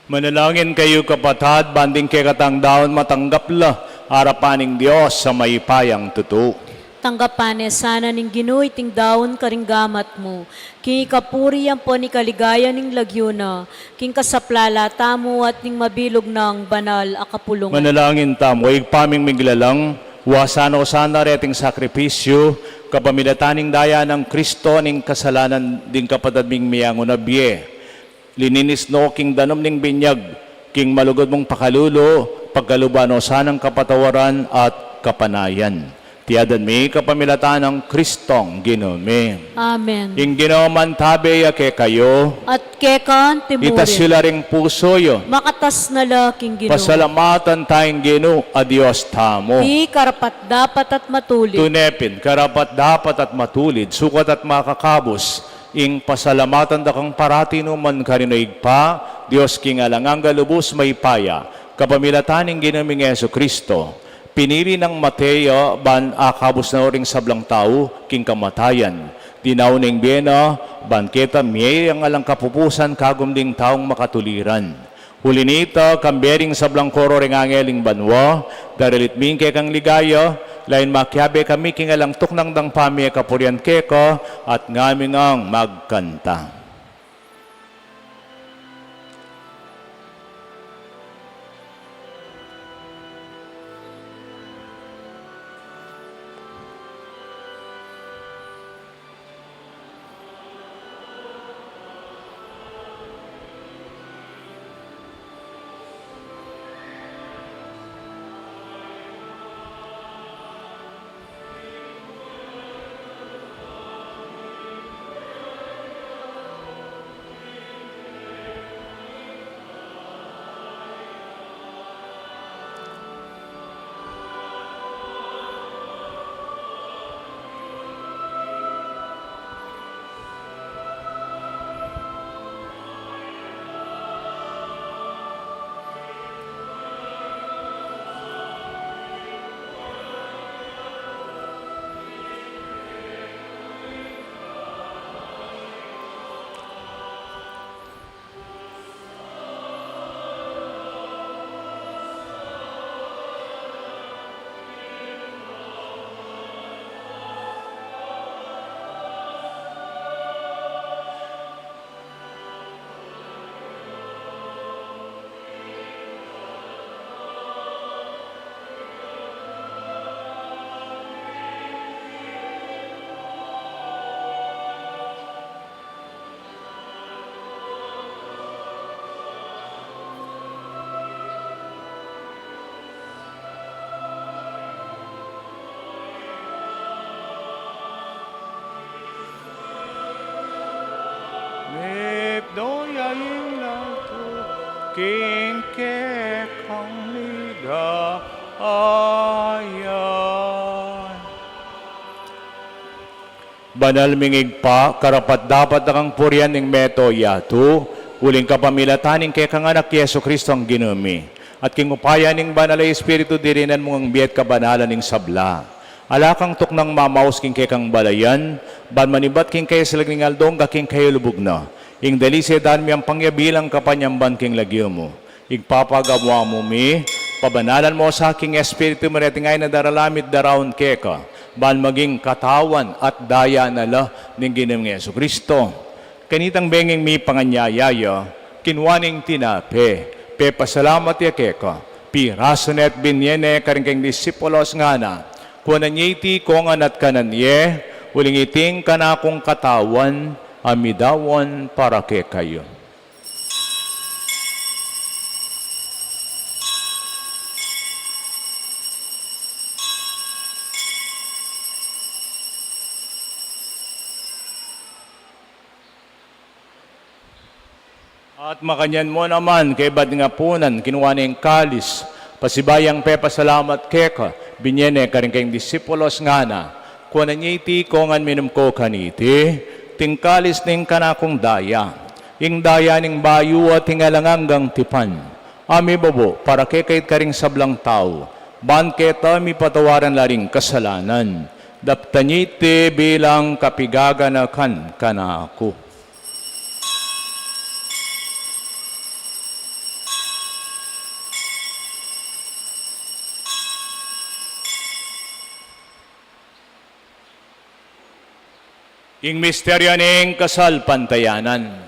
Speaker 2: Manalangin kayo kapatid, banding kay katangdaon matanggapla, arapaning Diyos sa maypayang tuto.
Speaker 1: Tanggapane sana ning Ginoo iting daon karinggamat mo. King ikapuriyan po ni kaligaya ning lagyuna. King kasaplalata mo at ning mabilog ng banal akapulungan.
Speaker 2: Manalangin tamo, igpaming miglalang, wasano sana reting sakripisyo, kapamilataning daya ng Kristo ning kasalanan din kapatadming miyango na biye. Lininis no king danom ning binyag, king malugod mong pakalulo, pagkalubano sanang kapatawaran at kapanayan. Tiyadan mi kapamilatan ng Kristong Ginome.
Speaker 1: Amen.
Speaker 2: Ing ginoman tabe ke kayo,
Speaker 1: At kekan timurin.
Speaker 2: itas sila ring puso yo.
Speaker 1: Makatas na laking Ginoo.
Speaker 2: Pasalamatan tayong Gino, adios tamo.
Speaker 1: Di karapat dapat at matulid.
Speaker 2: Tunepin, karapat dapat at matulid, sukat at makakabos, ing pasalamatan da kang parati numan karinoig pa, Diyos king alangang galubos may paya, kapamilataning ginaming Yesu Kristo, pinili ng Mateo, ban akabos na oring sablang tao, king kamatayan, dinaw ning biyena, ban kita miyay ang alang kapupusan kagumding taong makatuliran. Huli nito, kambering sablang koro ring angeling banwa, daralit mingke kang ligaya, lain makyabe kami kingalang tuknang dang pami kapurian keko, at ngaming ang magkanta. Doyaing lato, king kekang ligayan. Banal mingig pa, karapat dapat na kang purian ng meto yato, uling kapamilataning kekang anak Yesu Kristo ang ginumi. At king upaya ning banal ay Espiritu dirinan mong ang biyat kabanalan ning sabla. Alakang tuknang mamaus king kekang balayan, ban manibat king kaya silag ning aldong king kayo lubog na. Ing dalise dan mi ang pangyabilang kapanyamban king lagyo mo. Igpapagamwa mo mi, pabanalan mo sa aking espiritu maretingay na daralamit daraon keka, ban maging katawan at daya na la ning ginamang Yesu Kristo. Kanitang bengeng mi panganyayaya, kinwaning tinape, pe pasalamat ya keka, pirasonet binyene karingkeng disipulos nga na, kuananyiti kongan at kananye, uling iting kanakong katawan, amidawan para kay kayo. At makanyan mo naman kay bad nga punan, kinuha na yung kalis, pasibayang pepa salamat keka, binyene ka rin kayong disipulos nga na, kuha na niya iti kongan minum ko kaniti, tingkalis ning kanakong daya, ing daya ning bayu at tingalanganggang tipan. Ami babo, para kekait ka ring sablang tao, ban keta mi patawaran laring kasalanan, daptanyite bilang kapigaganakan kanako. Ing misteryo ning kasal pantayanan.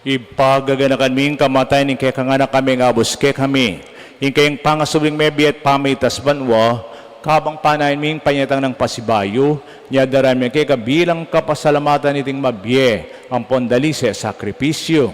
Speaker 2: Ipagaganakan ming kamatay ni kay kanganak kami nga buske kami. Ing kayong pangasubing mebi at pamitas banwa, kabang panayin ming panyatang ng pasibayo, niya darami kay kabilang kapasalamatan iting mabye, ang pondalise sakripisyo.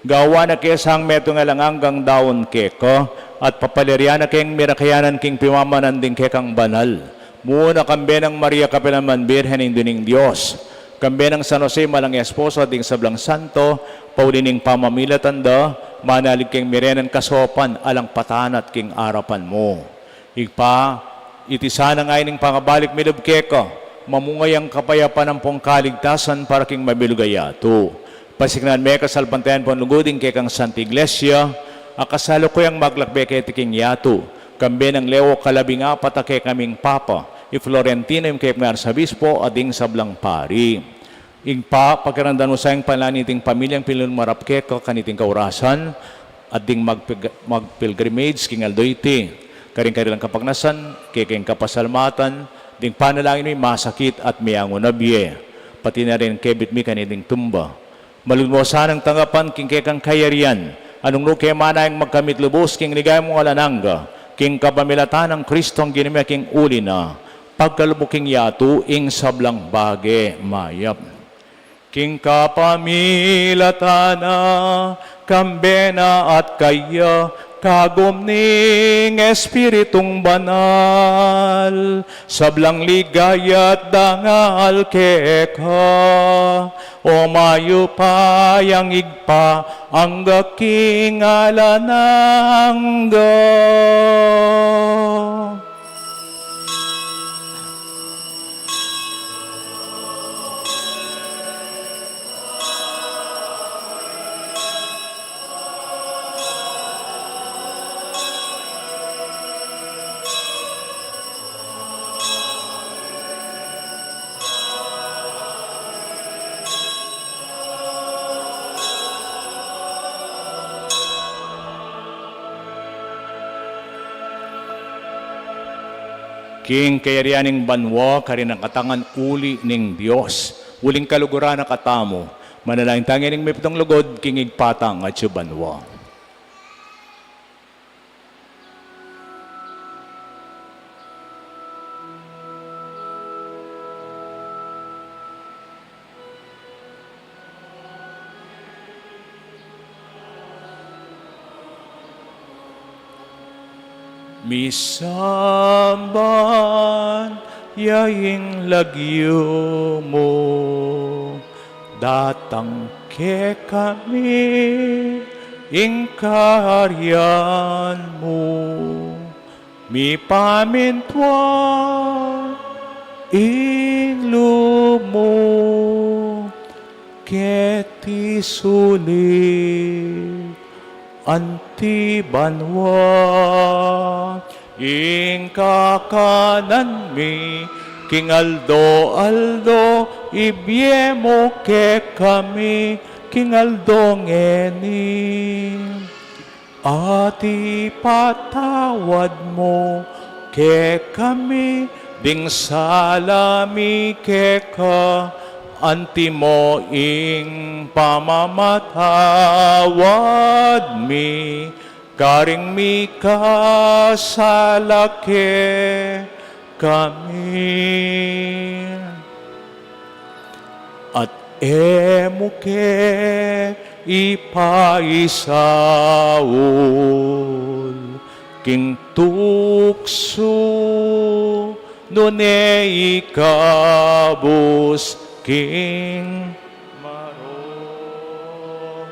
Speaker 2: Gawa na kay sang meto nga lang hanggang daon keko, at papalirya na kayong mirakayanan king pimamanan din kay kang banal. Muna kambe ng Maria Kapelaman Birhen induning Diyos. Kambe ng San Jose malang esposo ating sablang santo, paulining pamamilatanda, manalig keng mirenan kasopan, alang patanat king arapan mo. Igpa, itisana nga ining pangabalik milubkeko, mamungay ang kapayapan ng pong kaligtasan para king mabilugayato. Pasiknan me kasalpantayan pong luguding kekang Santa Iglesia, akasalo ko yung maglakbe kay tiking yato, kambe ng Leo kalabing apat kay kaming papa, i-Florentino yung kay Arsabispo ading sablang pari. Igpa, pagkarandan mo sa yung panlaniting pamilyang pilunmarapke ka kaniting kaurasan, ading magpilgrimage king aldoyti, karing-karilang kapagnasan, kiking kapasalmatan, ding panalangin may masakit at miyango na biye, pati na rin kebit mi kaniting tumba. Malugmosan ang tanggapan king kekang kayarian, anong no kaya manayang magkamit lubos king ligay mong alananga, king kapamilatan ng Kristong ginimya king uli na, pagkalubuking yato ing sablang bage mayap. King kapamilatana, kambena at kaya, kagom ning Espiritong banal, sablang ligaya at dangal keka, o mayo pa yang igpa, ang gaking alanangga. King kayarianing banwa, karin ang katangan uli ning Diyos. Uling kaluguran na katamo, manalangin tangin ning may pitong lugod, king igpatang at siya banwa. Misamban yaing lagyo mo, datang ke kami ing kaharian mo. Mi pamintuan ing lumo, keti sulit anti banwa, ing kakanan mi, king aldo, ibiemo ke kami, king aldo ngeni. Ati patawad mo ke kami, ding salami ke ka, anti mo ing pamamatawad mi, karing mi kasalake kami. At emuke ipaisaul, king tukso nune ikabus, King Maro.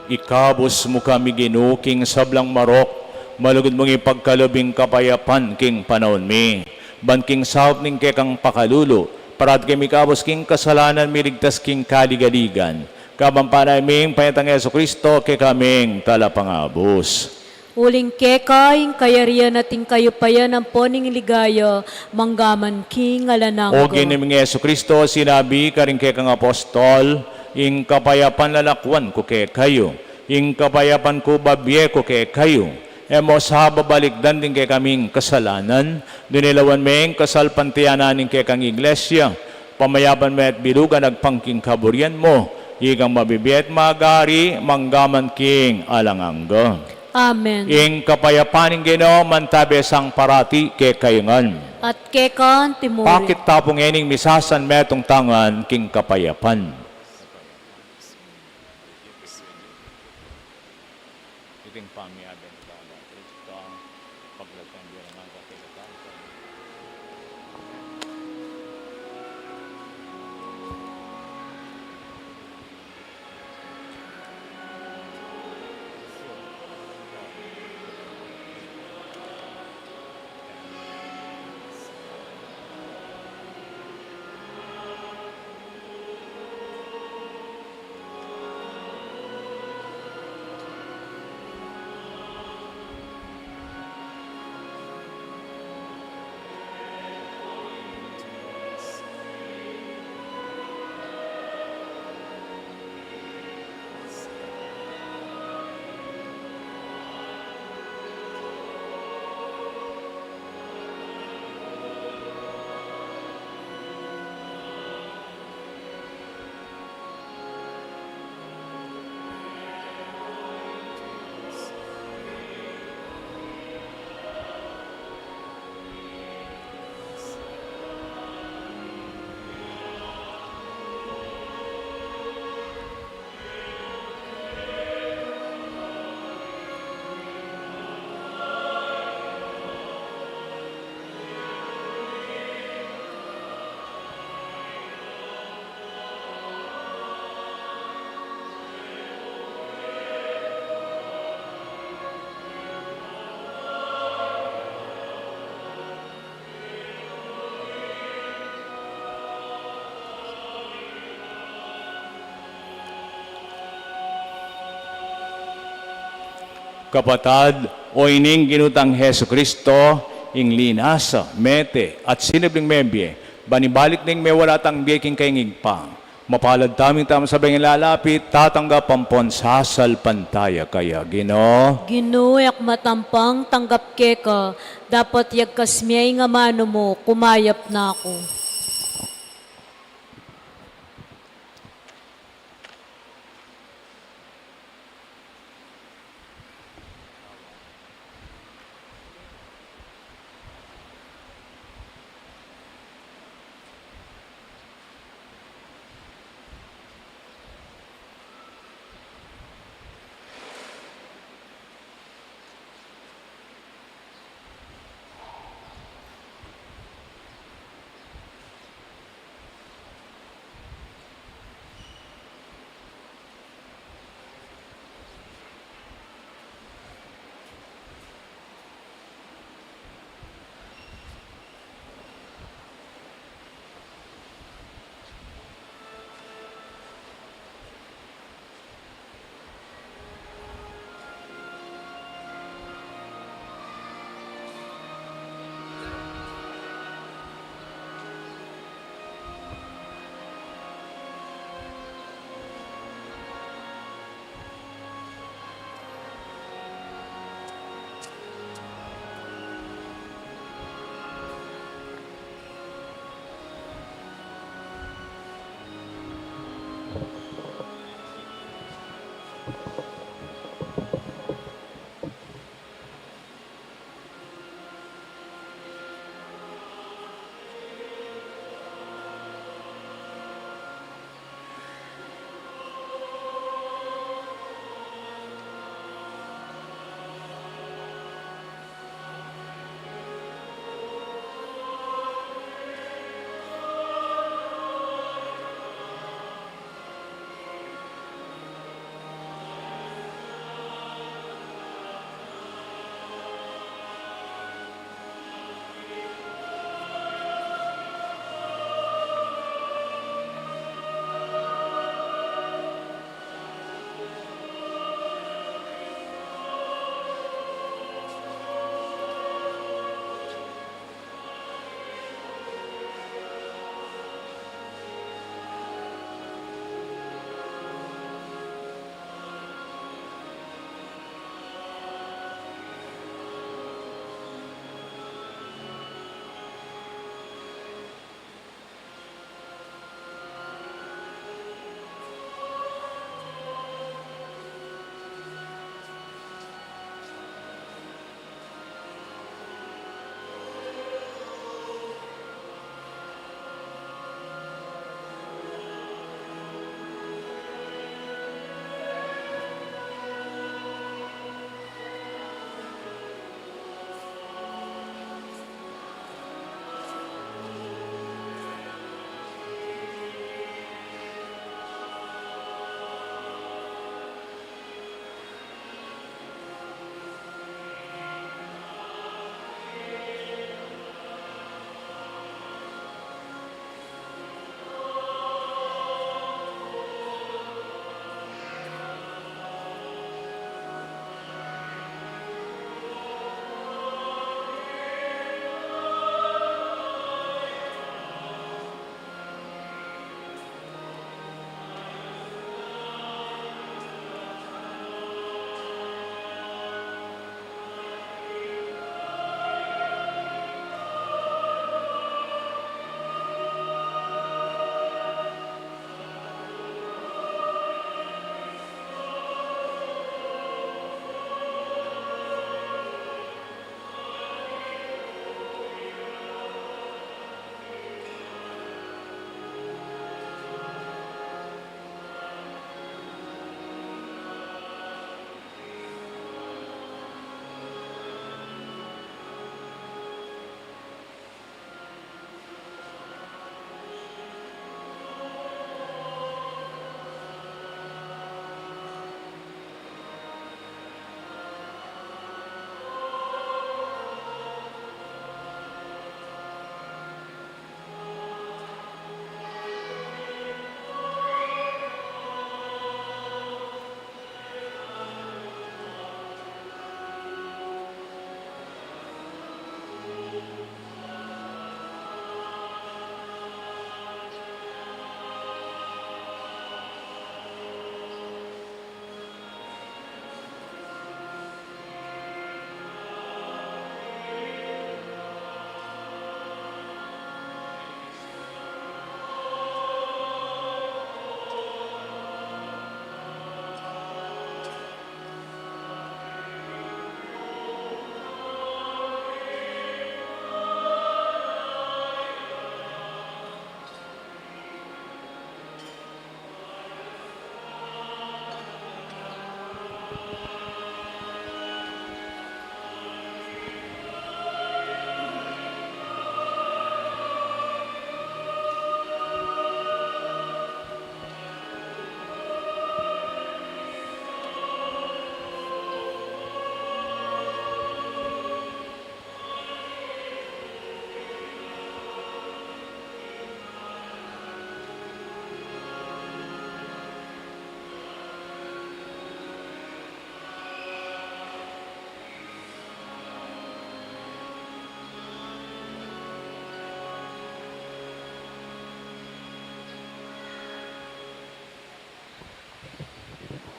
Speaker 5: Ikabos mo kami ginuking sablang marok, malugod mong ipagkalubing kapayapan king panahon mi. Banking sahop ning kekang pakalulo, parat kami kabos king kasalanan miligtas king kaligaligan. Kabampanay ming payatang Yesu Kristo ke kaming talapangabos.
Speaker 1: Uling kekay, kayarian nating kayo payan ang poning ligaya, manggaman king alanang
Speaker 5: O giniming Yesu Kristo, sinabi ka rin kekang apostol, ing kapayapan lalakwan ko ke kayo, ing kapayapan ko babye ko ke kayo. Emo sa babalikdan din kay kaming kasalanan, dinilawan meng kasalpantiyanan ning kekang iglesia, pamayaban me at bilugan nagpangking kaburian mo, igang mabibiyet magari, manggaman king alangangga.
Speaker 1: Amen.
Speaker 5: Ing kapayapaning Ginoo mantabe sang parati ke kayungan.
Speaker 1: At kekan timuri.
Speaker 5: Pakit tapong ening misasan metong tangan king kapayapan. Kapatad, o ining ginutang Hesu Kristo, ing linasa, mete, at sinibling membye, banibalik ning may wala tang biyaking kaingig pa. Mapalad taming tamang sabay ng lalapit, tatanggap ang ponsasal pantaya kaya, Ginoo.
Speaker 1: Ginuyak matampang tanggap keka, dapat yagkasmiyay nga mano mo, kumayap na ako.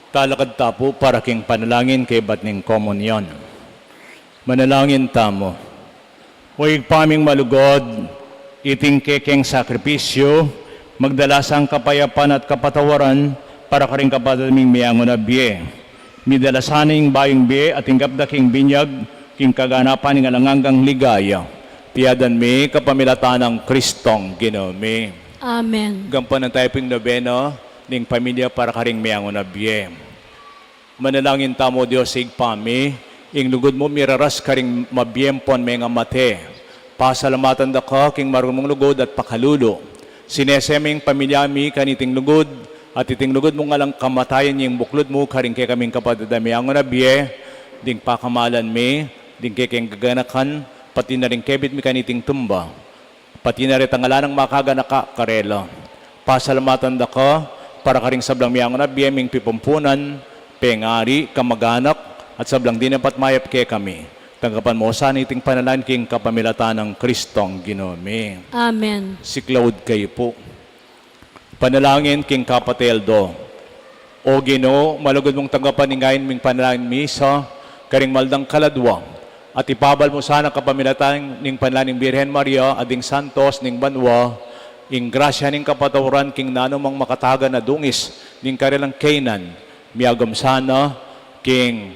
Speaker 2: Talakad tapo para king panalangin kay batning komunyon. Manalangin tamo. Huwag paming malugod, iting kekeng sakripisyo, magdalasang kapayapan at kapatawaran para karing kapataming miyangon na biye. Midalasaning bayong biye at ingkapdaking binyag, king kaganapan ng alanganggang ligaya. Tiyadan mi kapamilatan ng Kristong Ginoo.
Speaker 1: Amen.
Speaker 2: Gampan ng typing nobeno, ning pamilya para karing miyangon na biye. Manalangin tamo Diyos igpami, ing lugod mo miraras karing mabiyempon may nga mate. Pasalamatan da ka, king marunong lugod at pakalulo. Sineseming pamilyami kaniting lugod, at iting lugod mo nga lang kamatayan yung buklod mo, karing kay kaming kapadadami ang na biye, ding pakamalan mi, ding kay keng gaganakan, pati na rin kebit mi kaniting tumba, pati na rin tangalanang makaganaka karela. Pasalamatan da ka, para karing sablang miyangon na biye, ming pipumpunan, pengari, kamaganak, at sablang dinapat mayap kay kami. Tanggapan mo sa iting panalan king kapamilatan ng Kristong Ginoo.
Speaker 1: Amen.
Speaker 2: Si Claude kayo po. Panalangin king kapateldo. O Ginoo, malugod mong tanggapan ngayon ming panalangin misa, karing maldang kaladwa, at ipabal mo sana kapamilatan ning panalangin Birhen Maria, ading Santos, ning Banwa, ing grasya ning kapatawaran king nanumang makataga na dungis, ning karilang Canaan, miyagam sana, king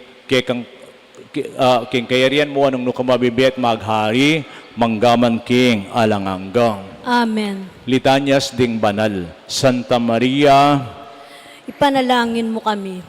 Speaker 2: kayarian mo anong nukamabibit maghari, manggaman king alanganggang.
Speaker 1: Amen.
Speaker 2: Litanyas ding banal. Santa Maria,
Speaker 1: Ipanalangin mo kami.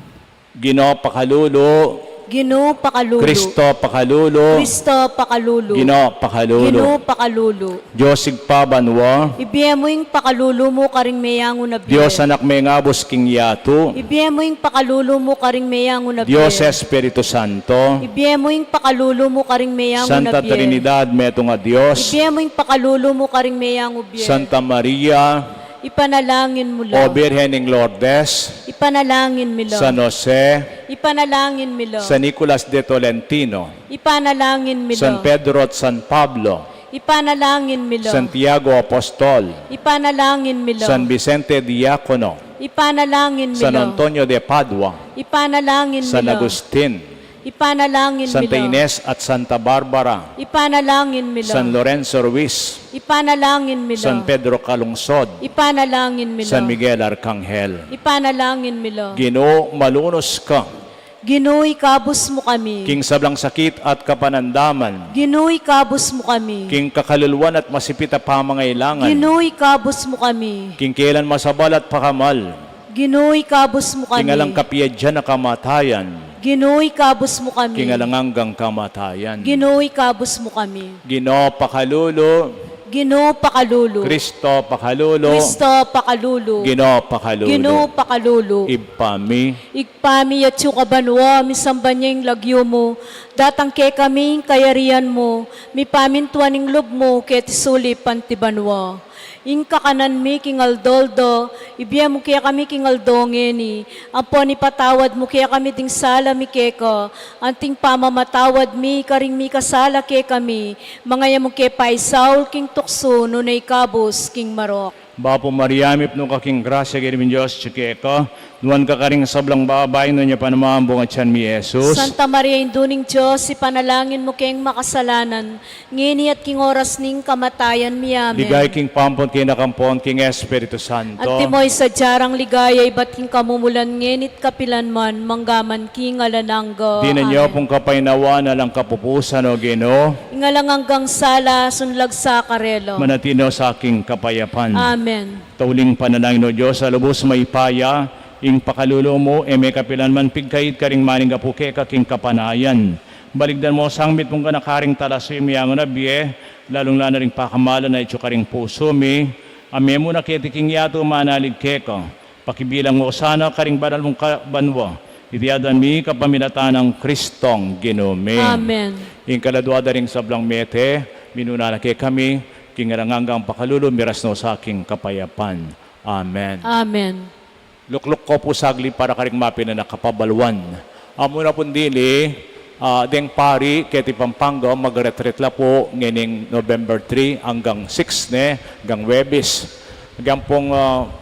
Speaker 2: Ginoo pakalulo,
Speaker 1: Ginoo pakalulo.
Speaker 2: Kristo pakalulo,
Speaker 1: Kristo pakalulo.
Speaker 2: Ginoo pakalulo,
Speaker 1: Ginoo pakalulo.
Speaker 2: Diyos igpabanwa,
Speaker 1: Ibiye mo yung pakalulo mo karing mayango na biye.
Speaker 2: Diyos anak may ngabos king yato,
Speaker 1: Ibiye mo yung pakalulo mo karing mayango na biye.
Speaker 2: Diyos Espiritu Santo,
Speaker 1: Ibiye mo yung pakalulo mo karing mayango na
Speaker 2: Santa
Speaker 1: biye.
Speaker 2: Trinidad meto nga Diyos,
Speaker 1: Ibiye mo yung pakalulo mo karing mayango biye.
Speaker 2: Santa Maria,
Speaker 1: Ipanalangin mo
Speaker 2: O
Speaker 1: lang.
Speaker 2: Birhen ng Lourdes,
Speaker 1: Ipanalangin mo lang.
Speaker 2: San Jose,
Speaker 1: Ipanalangin mo lang.
Speaker 2: San Nicolas de Tolentino,
Speaker 1: Ipanalangin mo
Speaker 2: San
Speaker 1: lang.
Speaker 2: Pedro at San Pablo,
Speaker 1: Ipanalangin mo lang.
Speaker 2: Santiago Apostol,
Speaker 1: Ipanalangin mo lang.
Speaker 2: San Vicente Diacono,
Speaker 1: Ipanalangin mo
Speaker 2: San
Speaker 1: lang.
Speaker 2: Antonio de Padua,
Speaker 1: Ipanalangin mo
Speaker 2: San
Speaker 1: lang.
Speaker 2: Agustin,
Speaker 1: Ipanalangin mo
Speaker 2: Santa
Speaker 1: lang.
Speaker 2: Ines at Santa Barbara,
Speaker 1: Ipanalangin mo lang.
Speaker 2: San Lorenzo Ruiz,
Speaker 1: Ipanalangin mo lang.
Speaker 2: San Pedro Calungsod,
Speaker 1: Ipanalangin mo lang.
Speaker 2: San Miguel Arcangel.
Speaker 1: Ipanalangin mo lang.
Speaker 2: Ginoo, malunos ka,
Speaker 1: Ginoo, ikabos mo kami.
Speaker 2: king sablang sakit at kapanandaman,
Speaker 1: Ginoo, ikabos mo kami.
Speaker 2: king kakaluluwan at masipit na pamangailangan,
Speaker 1: Ginoo, ikabos mo kami.
Speaker 2: king kailan masabal at pakamal,
Speaker 1: Ginoo, ikabos mo kami.
Speaker 2: king alang kapiyadyan na kamatayan,
Speaker 1: Ginoo, ikabos mo kami.
Speaker 2: king alanganggang kamatayan.
Speaker 1: Ginoo, ikabos mo kami.
Speaker 2: Ginoo pakalulo,
Speaker 1: Ginoo, pakalulo.
Speaker 2: Kristo pakalulo,
Speaker 1: Kristo, pakalulo.
Speaker 2: Ginoo pakalulo,
Speaker 1: Ginoo, pakalulo.
Speaker 2: Ipami,
Speaker 1: Igpami at banwa, misamban niya yung lagyo mo. Datang ke kami yung kayarian mo. Mi pamintuan ng loob mo, ket suli pantibanwa. Ing kakanan mi king aldoldo, ibiya mo kaya kami king aldongeni. Ampo ni patawad mo kaya kami ting sala mi keka. Anting pamamatawad mi, karing mi kasala ke kami. Mga mo ke paisaul king tukso, no na ikabos king marok.
Speaker 2: Bapo Mariamip no kaking grasya ginimin Diyos chikeka, nuwan ka karing sablang babay no niya panamambong at siyan mi Jesus.
Speaker 1: Santa Maria, induning Diyos, ipanalangin mo kayong makasalanan, ngini at king oras ning kamatayan mi amen.
Speaker 2: Ligay king pampon kinakampon king Espiritu Santo.
Speaker 1: At timoy sa jarang ligaya, iba't king kamumulan ngenit kapilan man, manggaman king alanangga.
Speaker 2: Di na niyo pong kapainawa na lang kapupusan o Ginoo,
Speaker 1: Ingalang hanggang sala, sunlag sa karelo.
Speaker 2: manatino sa aking kapayapan.
Speaker 1: Amen.
Speaker 2: Tauling panalangin o Diyos, sa lubos may paya, ing pakalulo mo, may kapilan man pigkait karing maning kapuke kaking kapanayan. Baligdan mo, sangmit mong kanakaring talasoy miyango na biye, lalong lana ring pakamala na ito karing puso mi, ame mo na kitiking yato manalig keko, pakibilang mo sana karing banal mong banwa, itiadan mi kapaminatan ng Kristong Ginoo.
Speaker 1: Amen.
Speaker 2: Ing kaladwada ring sablang mete, minuna na kay kami, kingaranganggang pakalulo, miras no sa aking kapayapan. Amen.
Speaker 1: Amen.
Speaker 2: Lukluk ko po sagli para karing mapin na nakapabalwan. Amo na pong dili, deng pari, keti Pampanga, mag-retreat la po ngayon November 3 hanggang 6 hanggang Webis. Hanggang pong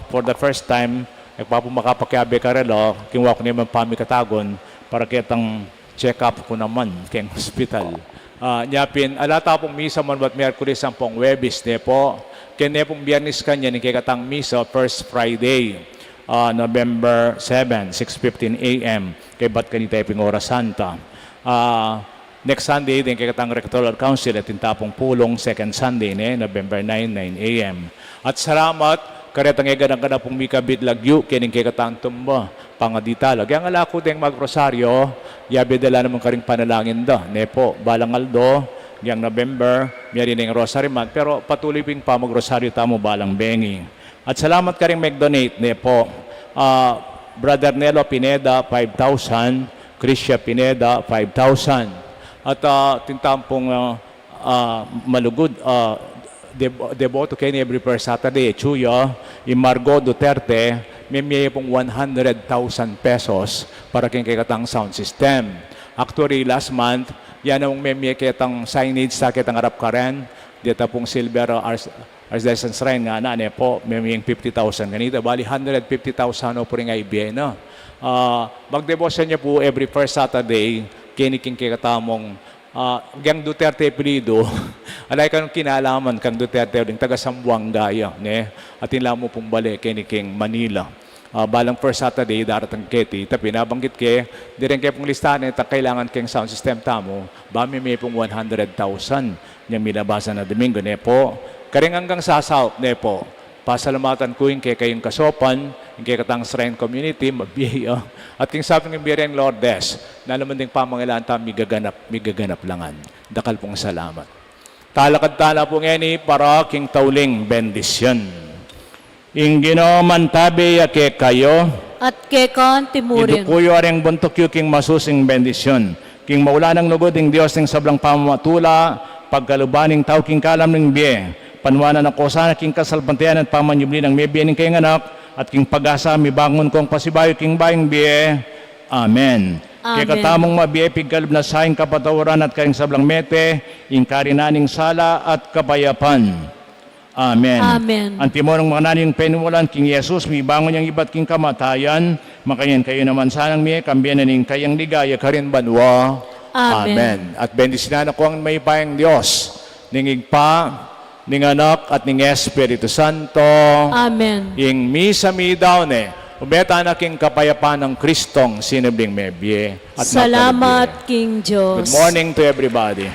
Speaker 2: for the first time,
Speaker 5: Nagpapamakapakyabe ka relo, kinuha ko naman pami katagon, para kitang check up ko naman keng hospital. Nyapin, alata pong misa man ba't Miyerkules ang pong Webis, ne po. Kaya pong Biyernes kanya, ni kikatang misa, first Friday, November 7, 6:15 a.m. Kay ba't kanita yung Oras Santa. Next Sunday, din kikatang Rectoral Council at tintapong pulong, second Sunday, November 9, 9 a.m. At salamat, karetang egan pong mikabit lagyu, kining kikatang tumba, pangaditalo. Kaya nga lako ding magrosaryo, yabe dala naman karing panalangin da. Nepo, balangaldo, yang November, miyari ng rosary month, pero patuloy ping pa magrosaryo tamo balang bengi. At salamat karing mag-donate, nepo. Brother Nelo Pineda, 5,000. Krisya Pineda, 5,000. At tintampong malugod, deboto kayo every first Saturday, Chuyo, Margot Duterte, may pong 100,000 pesos para kikatang sound system. Actually, last month, yan ang may kitang signage sa kitang harap karen, dito pong Silver Archdiocese Shrine nga na, po, may 50,000 ganito. Bali, 150,000 po rin nga ibigay, no? Magdebosyon niya po every first Saturday, kiniking kikatamong Gang Duterte Pilido, alay ka nung kinalaman kang Duterte uling taga Sambuanga ne? At inla mo pong balik kiniking Manila. Balang first Saturday, daratang keti, tapi nabanggit ke, di rin kayo pong listahan ito, kailangan kayong sound system tamo, bami may pong 100,000 niya minabasa na Domingo, ne po. Karing hanggang sasaw, ne po. Pasalamatan ko yung kayong kasopan, yung katang shrine community, mabiyaya. At king sabi ng Bireng Lourdes, na naman ding pamangailangan tayo migaganap langan. Dakal pong salamat. Talakad-tala po ngeni para king tauling bendisyon. Ing ginoman tabi yake kayo,
Speaker 1: At kekon timurin.
Speaker 5: idukuyo areng buntok yu king masusing bendisyon. King maulanang nugod ing Diyos ning sablang pamamatula, pagkalubaning tao king kalam ng biye. Panwanan ako sana king kasalpantian at pamanyubli ng may biyaning kayong anak at king pag-asa mibangon kong pasibayo king bayang biye. Amen. Kaya katamong mabiye pigkalib na saing kapatawaran at kayong sablang mete, ing karinaning sala at kapayapan. Amen.
Speaker 1: Amen.
Speaker 5: Ang timorong mga naning penuwalan, King Jesus, mibangon yung iba't king kamatayan, makayan kayo naman sanang miye, kambiyan na ning kayang ligaya, karin banwa.
Speaker 1: Amen.
Speaker 5: At bendisina na ko ang may payang Diyos, ningigpa, ning anak at ning Espiritu Santo.
Speaker 1: Amen.
Speaker 5: Ing misa mi daw ubeta na king kapayapaan ng Kristong sinibling mebye. At
Speaker 1: Salamat, King
Speaker 5: Good
Speaker 1: Diyos.
Speaker 5: morning to everybody.